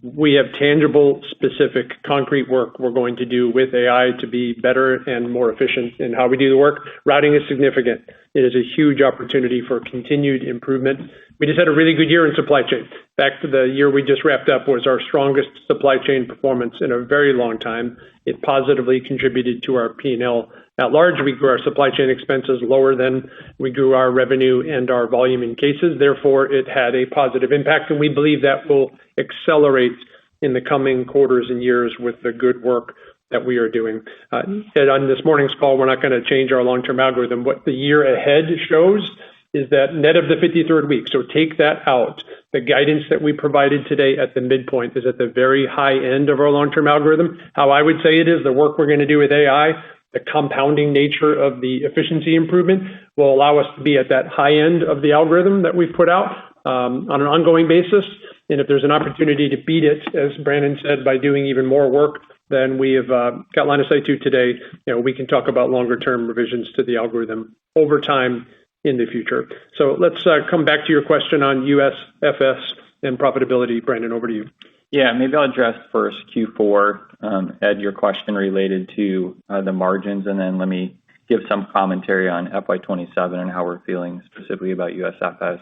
we have tangible, specific, concrete work we're going to do with AI to be better and more efficient in how we do the work. Routing is significant. It is a huge opportunity for continued improvement. We just had a really good year in supply chain. Back to the year we just wrapped up was our strongest supply chain performance in a very long time. It positively contributed to our P&L at large. We grew our supply chain expenses lower than we grew our revenue and our volume in cases. Therefore, it had a positive impact, and we believe that will accelerate in the coming quarters and years with the good work that we are doing. And on this morning's call, we're not going to change our long-term algorithm. What the year ahead shows is that net of the 53rd week. So take that out. The guidance that we provided today at the midpoint is at the very high end of our long-term algorithm. How I would say it is the work we're going to do with AI, the compounding nature of the efficiency improvement will allow us to be at that high end of the algorithm that we've put out on an ongoing basis. And if there's an opportunity to beat it, as Brandon said, by doing even more work than we have got line of sight to today, we can talk about longer term revisions to the algorithm over time in the future. So let's come back to your question on USFS and profitability. Brandon, over to you. Yeah, maybe I'll address first Q4, Ed, your question related to the margins, and then let me give some commentary on FY27 and how we're feeling specifically about USFS.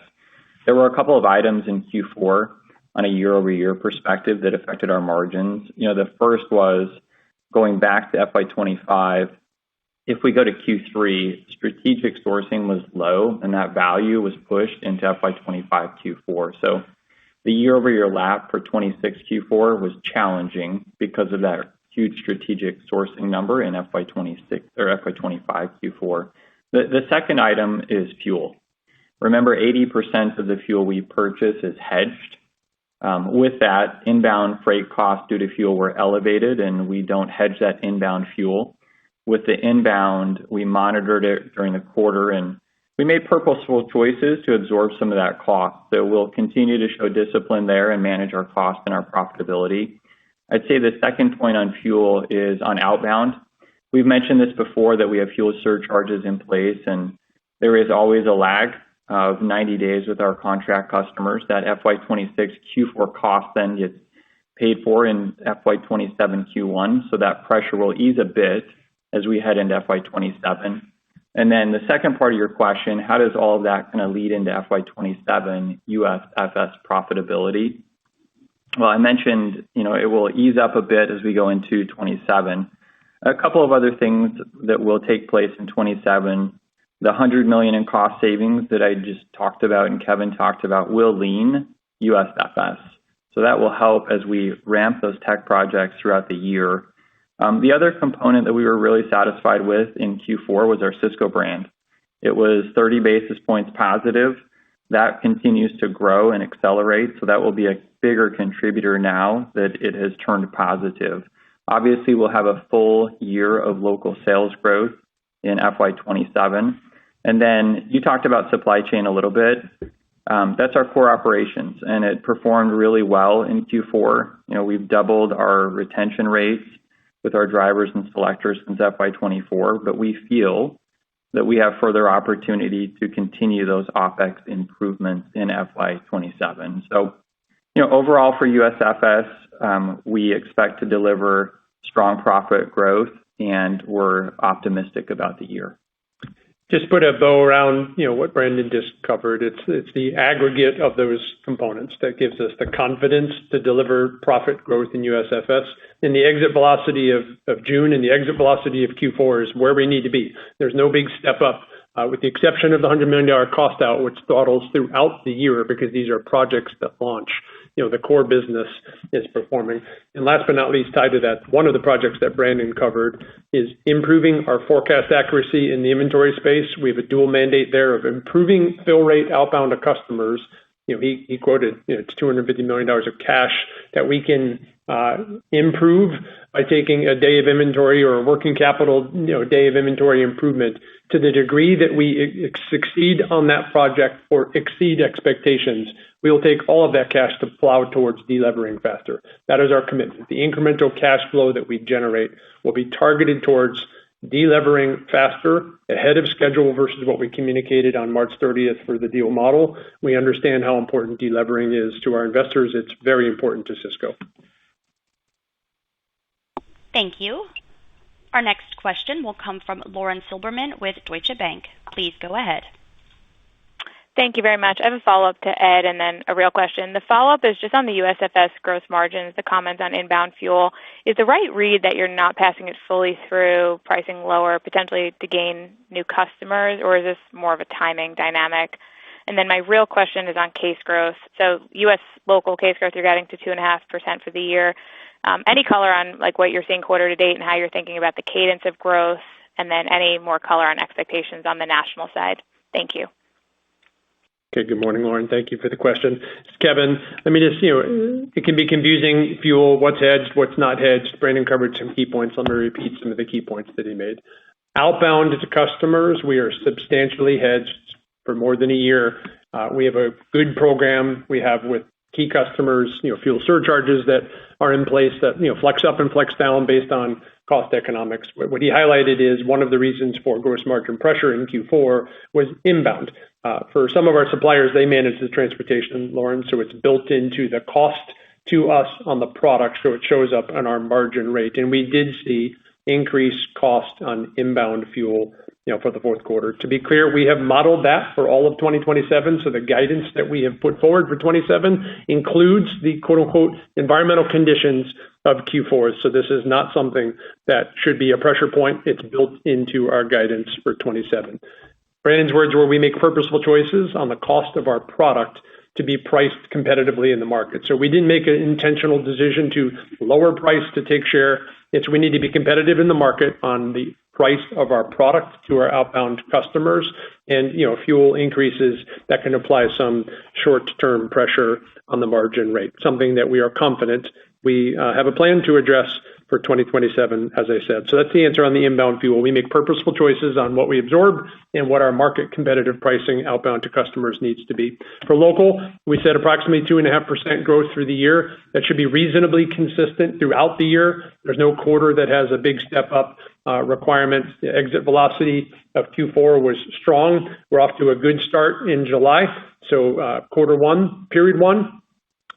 There were a couple of items in Q4 on a year-over-year perspective that affected our margins. The first was going back to FY25. If we go to Q3, strategic sourcing was low, and that value was pushed into FY25 Q4. So the year-over-year lap for 26 Q4 was challenging because of that huge strategic sourcing number in FY26 or FY25 Q4. The second item is fuel. Remember, 80% of the fuel we purchase is hedged. With that, inbound freight costs due to fuel were elevated, and we don't hedge that inbound fuel. With the inbound, we monitored it during the quarter, and we made purposeful choices to absorb some of that cost. So we'll continue to show discipline there and manage our cost and our profitability. I'd say the second point on fuel is on outbound. We've mentioned this before that we have fuel surcharges in place, and there is always a lag of 90 days with our contract customers. That FY26 Q4 cost then gets paid for in FY27 Q1, so that pressure will ease a bit as we head into FY27. And then the second part of your question, how does all of that kind of lead into FY27 USFS profitability? Well, I mentioned, it will ease up a bit as we go into 27. A couple of other things that will take place in 27. The $100 million in cost savings that I just talked about and Kevin talked about will lean USFS. So that will help as we ramp those tech projects throughout the year. The other component that we were really satisfied with in Q4 was our Sysco brand. It was 30 basis points positive. That continues to grow and accelerate, so that will be a bigger contributor now that it has turned positive. Obviously, we'll have a full year of local sales growth in FY27. And then you talked about supply chain a little bit. That's our core operations, and it performed really well in Q4. We've doubled our retention rates with our drivers and selectors since FY24, but we feel that we have further opportunity to continue those OpEx improvements in FY27. So, overall for USFS, we expect to deliver strong profit growth, and we're optimistic about the year. Just put a bow around, what Brandon just covered. It's the aggregate of those components that gives us the confidence to deliver profit growth in USFS. And the exit velocity of June and the exit velocity of Q4 is where we need to be. There's no big step up, with the exception of the $100 million cost out, which throttles throughout the year because these are projects that launch. The core business is performing. And last but not least, tied to that, one of the projects that Brandon covered is improving our forecast accuracy in the inventory space. We have a dual mandate there of improving fill rate outbound to customers. He quoted, it's $250 million of cash that we can improve by taking a day of inventory or a working capital, day of inventory improvement to the degree that we succeed on that project or exceed expectations. We will take all of that cash to plow towards delevering faster. That is our commitment. The incremental cash flow that we generate will be targeted towards delevering faster, ahead of schedule versus what we communicated on March 30th for the deal model. We understand how important delevering is to our investors. It's very important to Sysco. Thank you. Our next question will come from Lauren Silberman with Deutsche Bank. Please go ahead. Thank you very much. I have a follow-up to Ed and then a real question. The follow-up is just on the USFS gross margins, the comments on inbound fuel. Is the right read that you're not passing it fully through, pricing lower, potentially to gain new customers, or is this more of a timing dynamic? And then my real question is on case growth. So U.S. local case growth, you're getting to 2.5% for the year. Any color on what you're seeing quarter to date and how you're thinking about the cadence of growth, and then any more color on expectations on the national side? Thank you. Okay, good morning, Lauren. Thank you for the question. It's Kevin. Let me just, it can be confusing, fuel, what's hedged, what's not hedged. Brandon covered some key points. Let me repeat some of the key points that he made. Outbound to customers, we are substantially hedged for more than a year. We have a good program we have with key customers, fuel surcharges that are in place that, flex up and flex down based on cost economics. What he highlighted is one of the reasons for gross margin pressure in Q4 was inbound. For some of our suppliers, they manage the transportation, Lauren, so it's built into the cost to us on the product, so it shows up on our margin rate. And we did see increased cost on inbound fuel, for the fourth quarter. To be clear, we have modeled that for all of 2027, so the guidance that we have put forward for 27 includes the quote-unquote environmental conditions of Q4. So this is not something that should be a pressure point. It's built into our guidance for 27. Brandon's words were, we make purposeful choices on the cost of our product to be priced competitively in the market. So we didn't make an intentional decision to lower price to take share. It's we need to be competitive in the market on the price of our product to our outbound customers, and fuel increases that can apply some short-term pressure on the margin rate, something that we are confident we have a plan to address for 2027, as I said. So that's the answer on the inbound fuel. We make purposeful choices on what we absorb and what our market competitive pricing outbound to customers needs to be. For local, we said approximately 2.5% growth through the year. That should be reasonably consistent throughout the year. There's no quarter that has a big step up requirement. The exit velocity of Q4 was strong. We're off to a good start in July. So quarter one, period one,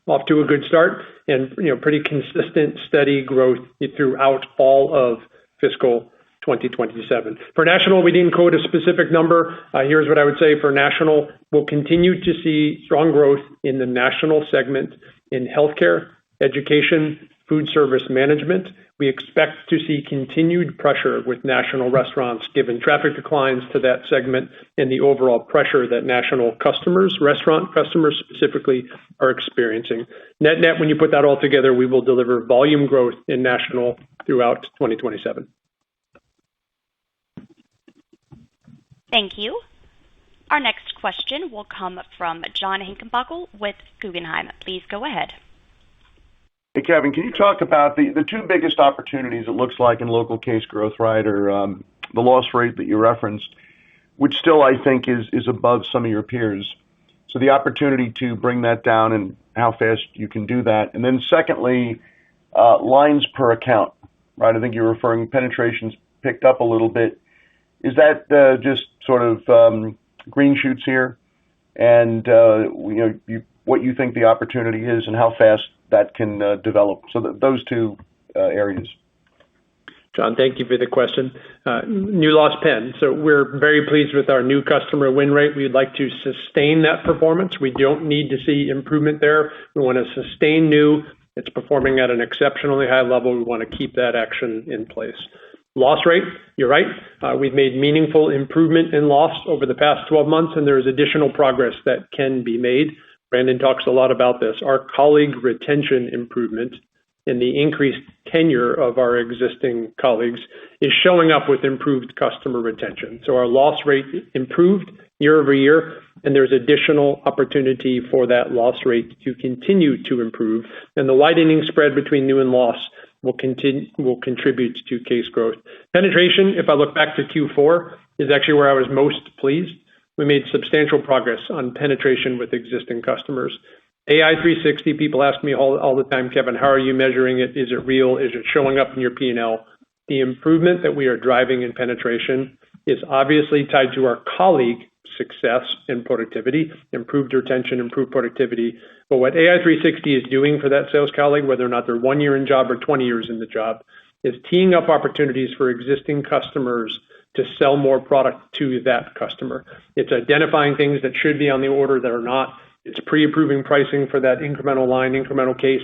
off to a good start, and pretty consistent, steady growth throughout all of fiscal 2027. For national, we didn't quote a specific number. Here's what I would say for national. We'll continue to see strong growth in the national segment in healthcare, education, food service management. We expect to see continued pressure with national restaurants given traffic declines to that segment and the overall pressure that national customers, restaurant customers specifically, are experiencing. Net, when you put that all together, we will deliver volume growth in national throughout 2027. Thank you. Our next question will come from John Heinbockel with Guggenheim. Please go ahead. Hey, Kevin, can you talk about the two biggest opportunities it looks like in local case growth, right, or the loss rate that you referenced, which still I think is above some of your peers. So the opportunity to bring that down and how fast you can do that. And then secondly, lines per account, right? I think you're referring penetrations picked up a little bit. Is that just sort of green shoots here? And what you think the opportunity is and how fast that can develop. So those two areas. John, thank you for the question. New loss pen. So we're very pleased with our new customer win rate. We'd like to sustain that performance. We don't need to see improvement there. We want to sustain new. It's performing at an exceptionally high level. We want to keep that action in place. Loss rate, you're right. We've made meaningful improvement in loss over the past 12 months, and there's additional progress that can be made. Brandon talks a lot about this. Our colleague retention improvement and the increased tenure of our existing colleagues is showing up with improved customer retention. So our loss rate improved year over year, and there's additional opportunity for that loss rate to continue to improve. And the widening spread between new and loss will contribute to case growth. Penetration, if I look back to Q4, is actually where I was most pleased. We made substantial progress on penetration with existing customers. AI 360, people ask me all the time, Kevin, how are you measuring it? Is it real? Is it showing up in your P&L? The improvement that we are driving in penetration is obviously tied to our colleague success and productivity, improved retention, improved productivity. But what AI 360 is doing for that sales colleague, whether or not they're 1 year in job or 20 years in the job, is teeing up opportunities for existing customers to sell more product to that customer. It's identifying things that should be on the order that are not. It's pre-approving pricing for that incremental line, incremental case.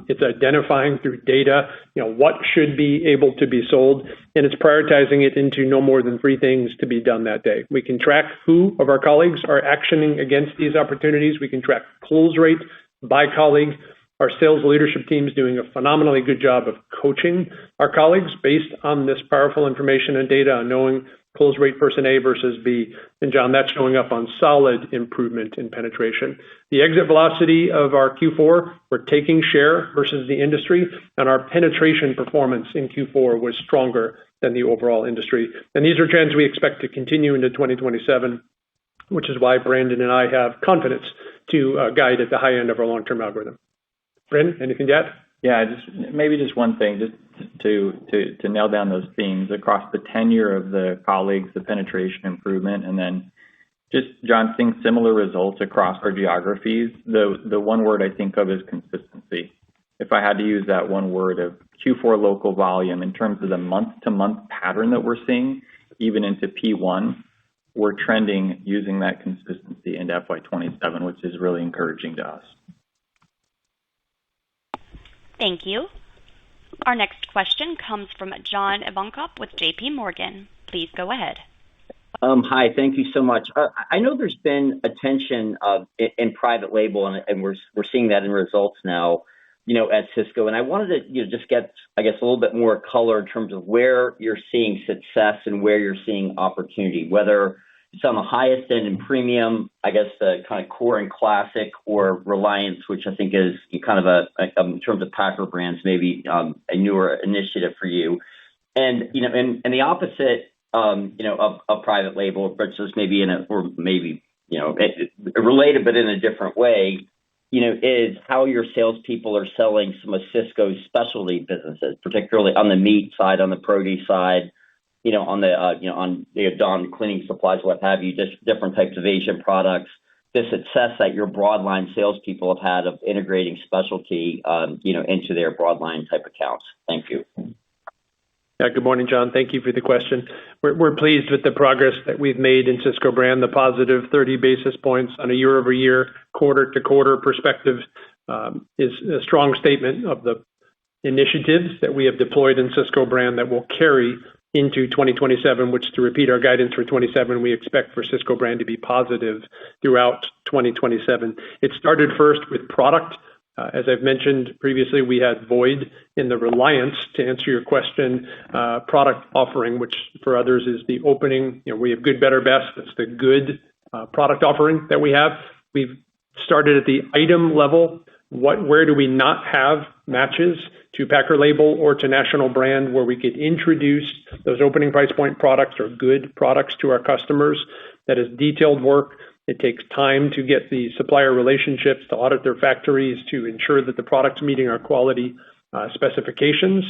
It's identifying through data, what should be able to be sold, and it's prioritizing it into no more than 3 things to be done that day. We can track who of our colleagues are actioning against these opportunities. We can track close rate by colleague. Our sales leadership team is doing a phenomenally good job of coaching our colleagues based on this powerful information and data on knowing close rate person A versus B. And John, that's showing up on solid improvement in penetration. The exit velocity of our Q4, we're taking share versus the industry, and our penetration performance in Q4 was stronger than the overall industry. And these are trends we expect to continue into 2027, which is why Brandon and I have confidence to guide at the high end of our long-term algorithm. Brandon, anything to add? Yeah, just one thing, just to nail down those themes across the tenure of the colleagues, the penetration improvement, and then just John seeing similar results across our geographies. The one word I think of is consistency. If I had to use that one word of Q4 local volume in terms of the month-to-month pattern that we're seeing, even into P1, we're trending using that consistency into FY27, which is really encouraging to us. Thank you. Our next question comes from John Ivankoe with JP Morgan. Please go ahead. Hi, thank you so much. I know there's been attention in private label, and we're seeing that in results now, at Sysco. And I wanted to just get, I guess, a little bit more color in terms of where you're seeing success and where you're seeing opportunity, whether it's on the highest end in premium, I guess the kind of core and classic, or Reliance, which I think is kind of in terms of Packer brands, maybe a newer initiative for you. And, and the opposite, of private label, but just maybe related, but in a different way, is how your salespeople are selling some of Sysco's specialty businesses, particularly on the meat side, on the produce side, on the Dawn cleaning supplies, what have you, just different types of Asian products. The success that your broadline salespeople have had of integrating specialty, into their broadline type accounts. Thank you. Yeah, good morning, John. Thank you for the question. We're pleased with the progress that we've made in Sysco brand, the positive 30 basis points on a year-over-year, quarter-to-quarter perspective. is a strong statement of the initiatives that we have deployed in Sysco Brand that will carry into 2027, which, to repeat our guidance for 27, we expect for Sysco Brand to be positive throughout 2027. It started first with product. As I've mentioned previously, we had void in the Reliance, to answer your question, product offering, which for others is the opening. We have good, better, best. That's the good product offering that we have. We've started at the item level. Where do we not have matches to Packer label or to national brand where we could introduce those opening price point products or good products to our customers? That is detailed work. It takes time to get the supplier relationships, to audit their factories, to ensure that the product's meeting our quality specifications.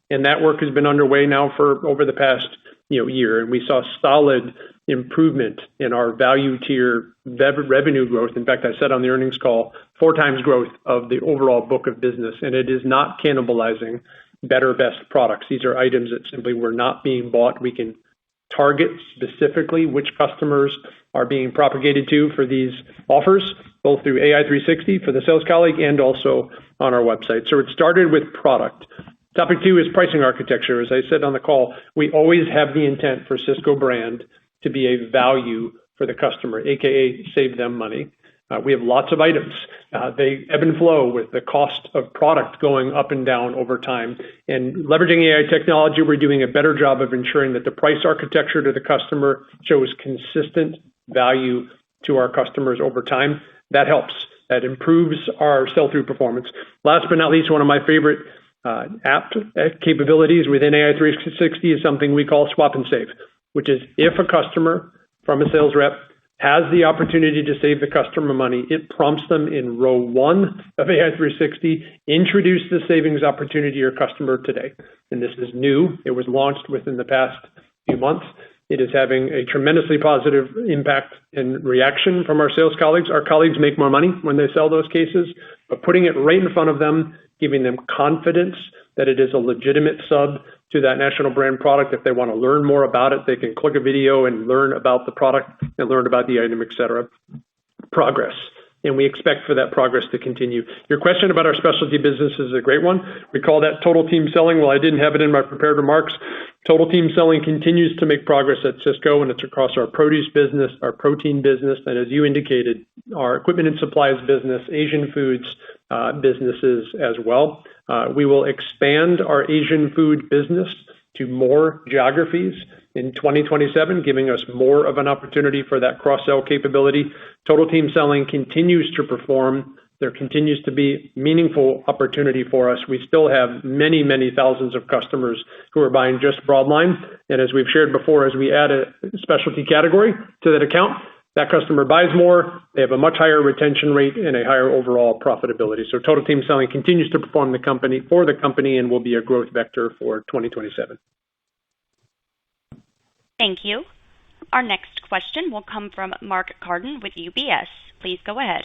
And that work has been underway now for over the past year. And we saw solid improvement in our value tier revenue growth. In fact, I said on the earnings call, 4 times growth of the overall book of business. And it is not cannibalizing better, best products. These are items that simply were not being bought. We can target specifically which customers are being propagated to for these offers, both through AI 360 for the sales colleague and also on our website. So it started with product. Topic 2 is pricing architecture. As I said on the call, we always have the intent for Sysco Brand to be a value for the customer, aka save them money. We have lots of items. They ebb and flow with the cost of product going up and down over time. And leveraging AI technology, we're doing a better job of ensuring that the price architecture to the customer shows consistent value to our customers over time. That helps. That improves our sell-through performance. Last but not least, one of my favorite app capabilities within AI 360 is something we call swap and save, which is if a customer from a sales rep has the opportunity to save the customer money, it prompts them in row 1 of AI 360, introduce the savings opportunity to your customer today. And this is new. It was launched within the past few months. It is having a tremendously positive impact and reaction from our sales colleagues. Our colleagues make more money when they sell those cases, but putting it right in front of them, giving them confidence that it is a legitimate sub to that national brand product. If they want to learn more about it, they can click a video and learn about the product and learn about the item, etc. Progress. And we expect for that progress to continue. Your question about our specialty business is a great one. We call that total team selling. Well, I didn't have it in my prepared remarks. Total team selling continues to make progress at Sysco, and it's across our produce business, our protein business, and as you indicated, our equipment and supplies business, Asian foods businesses as well. We will expand our Asian food business to more geographies in 2027, giving us more of an opportunity for that cross-sell capability. Total team selling continues to perform. There continues to be meaningful opportunity for us. We still have many, many thousands of customers who are buying just broadline. And as we've shared before, as we add a specialty category to that account, that customer buys more, they have a much higher retention rate and a higher overall profitability. So total team selling continues to perform for the company and will be a growth vector for 2027. Thank you. Our next question will come from Mark Carden with UBS. Please go ahead.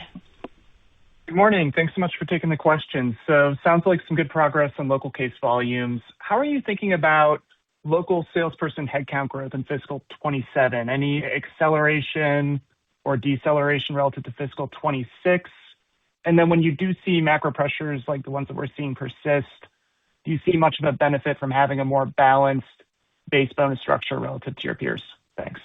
Good morning. Thanks so much for taking the question. So sounds like some good progress on local case volumes. How are you thinking about local salesperson headcount growth in fiscal 27? Any acceleration or deceleration relative to fiscal 26? And then when you do see macro pressures like the ones that we're seeing persist, do you see much of a benefit from having a more balanced base bonus structure relative to your peers? Thanks.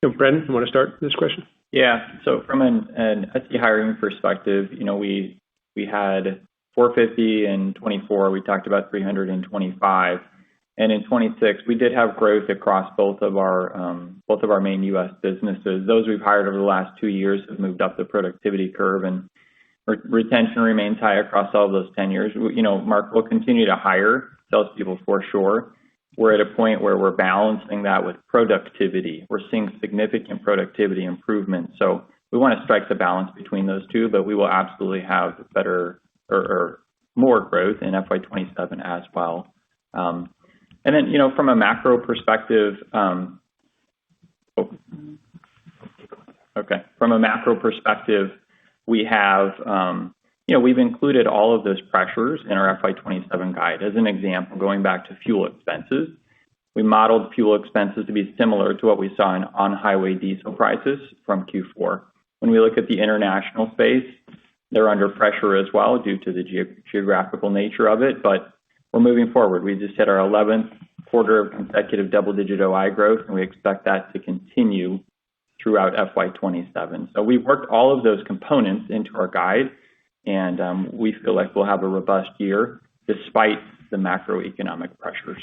So, Brendan, you want to start this question? Yeah. So from an SE hiring perspective, we had 450 in 24. We talked about 300 in 25. And in 26, we did have growth across both of our main U.S. businesses. Those we've hired over the last 2 years have moved up the productivity curve, and retention remains high across all of those 10 years. Mark, we'll continue to hire salespeople for sure. We're at a point where we're balancing that with productivity. We're seeing significant productivity improvement. So we want to strike the balance between those two, but we will absolutely have better or more growth in FY27 as well. And then, from a macro perspective, we have, we've included all of those pressures in our FY27 guide. As an example, going back to fuel expenses, we modeled fuel expenses to be similar to what we saw in on-highway diesel prices from Q4. When we look at the international space, they're under pressure as well due to the geographical nature of it, but we're moving forward. We just hit our 11th quarter of consecutive double-digit OI growth, and we expect that to continue throughout FY27. So we've worked all of those components into our guide, and we feel like we'll have a robust year despite the macroeconomic pressures.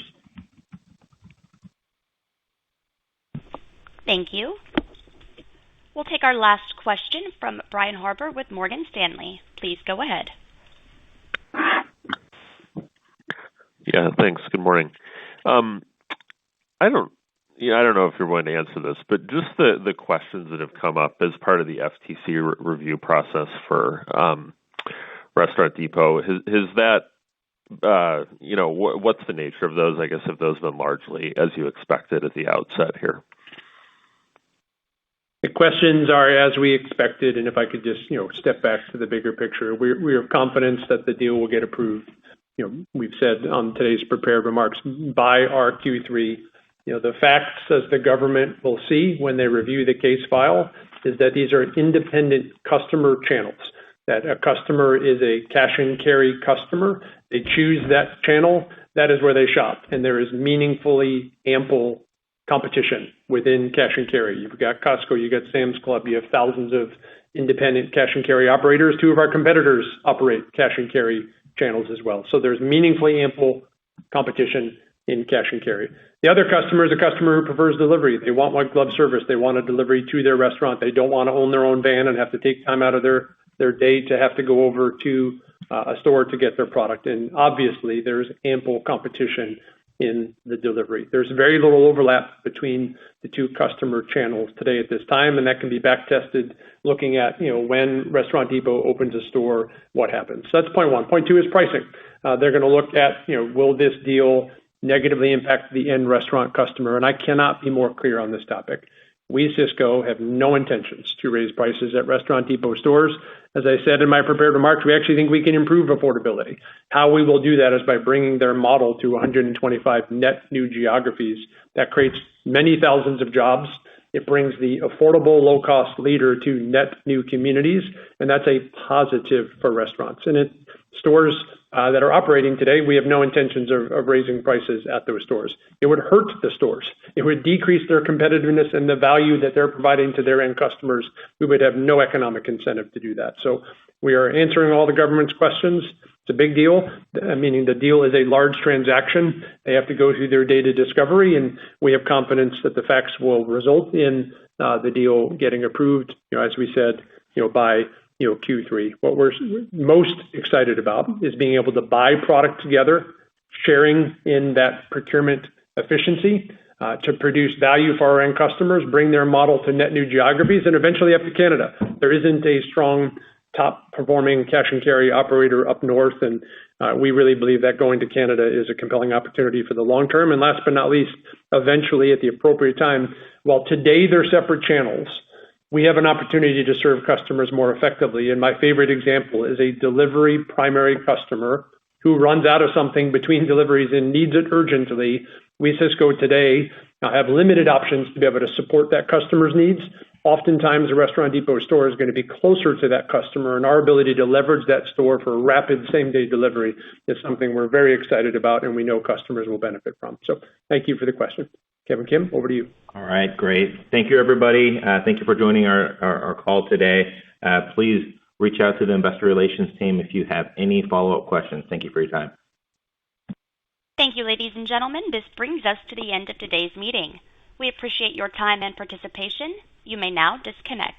Thank you. We'll take our last question from Brian Harbour with Morgan Stanley. Please go ahead. Yeah, thanks. Good morning. I don't know if you're going to answer this, but just the questions that have come up as part of the FTC review process for Restaurant Depot, has that, what's the nature of those? I guess have those been largely as you expected at the outset here? The questions are as we expected, and if I could just step back to the bigger picture, we have confidence that the deal will get approved. We've said on today's prepared remarks by our Q3. The facts, as the government will see when they review the case file, is that these are independent customer channels. That a customer is a cash and carry customer. They choose that channel. That is where they shop, and there is meaningfully ample competition within cash and carry. You've got Costco, you've got Sam's Club, you have thousands of independent cash and carry operators. Two of our competitors operate cash and carry channels as well. So there's meaningfully ample competition in cash and carry. The other customer is a customer who prefers delivery. They want white glove service. They want a delivery to their restaurant. They don't want to own their own van and have to take time out of their day to have to go over to a store to get their product. And obviously, there's ample competition in the delivery. There's very little overlap between the two customer channels today at this time, and that can be back tested looking at when Restaurant Depot opens a store, what happens. So that's point one. Point two is pricing. They're going to look at will this deal negatively impact the end restaurant customer, and I cannot be more clear on this topic. We, Sysco, have no intentions to raise prices at Restaurant Depot stores. As I said in my prepared remarks, we actually think we can improve affordability. How we will do that is by bringing their model to 125 net new geographies. That creates many thousands of jobs. It brings the affordable, low-cost leader to net new communities, and that's a positive for restaurants. And stores that are operating today, we have no intentions of raising prices at those stores. It would hurt the stores. It would decrease their competitiveness and the value that they're providing to their end customers. We would have no economic incentive to do that. So we are answering all the government's questions. It's a big deal, meaning the deal is a large transaction. They have to go through their data discovery, and we have confidence that the facts will result in the deal getting approved, as we said, by Q3. What we're most excited about is being able to buy product together, sharing in that procurement efficiency to produce value for our end customers, bring their model to net new geographies, and eventually up to Canada. There isn't a strong top-performing cash and carry operator up north, and we really believe that going to Canada is a compelling opportunity for the long term. And last but not least, eventually at the appropriate time, while today they're separate channels, we have an opportunity to serve customers more effectively. And my favorite example is a delivery primary customer who runs out of something between deliveries and needs it urgently. We, Sysco, today have limited options to be able to support that customer's needs. Oftentimes, a Restaurant Depot store is going to be closer to that customer, and our ability to leverage that store for rapid same-day delivery is something we're very excited about, and we know customers will benefit from. So thank you for the question. Kevin Kim, over to you. All right, great. Thank you, everybody. Thank you for joining our call today. Please reach out to the investor relations team if you have any follow-up questions. Thank you for your time. Thank you, ladies and gentlemen. This brings us to the end of today's meeting. We appreciate your time and participation. You may now disconnect.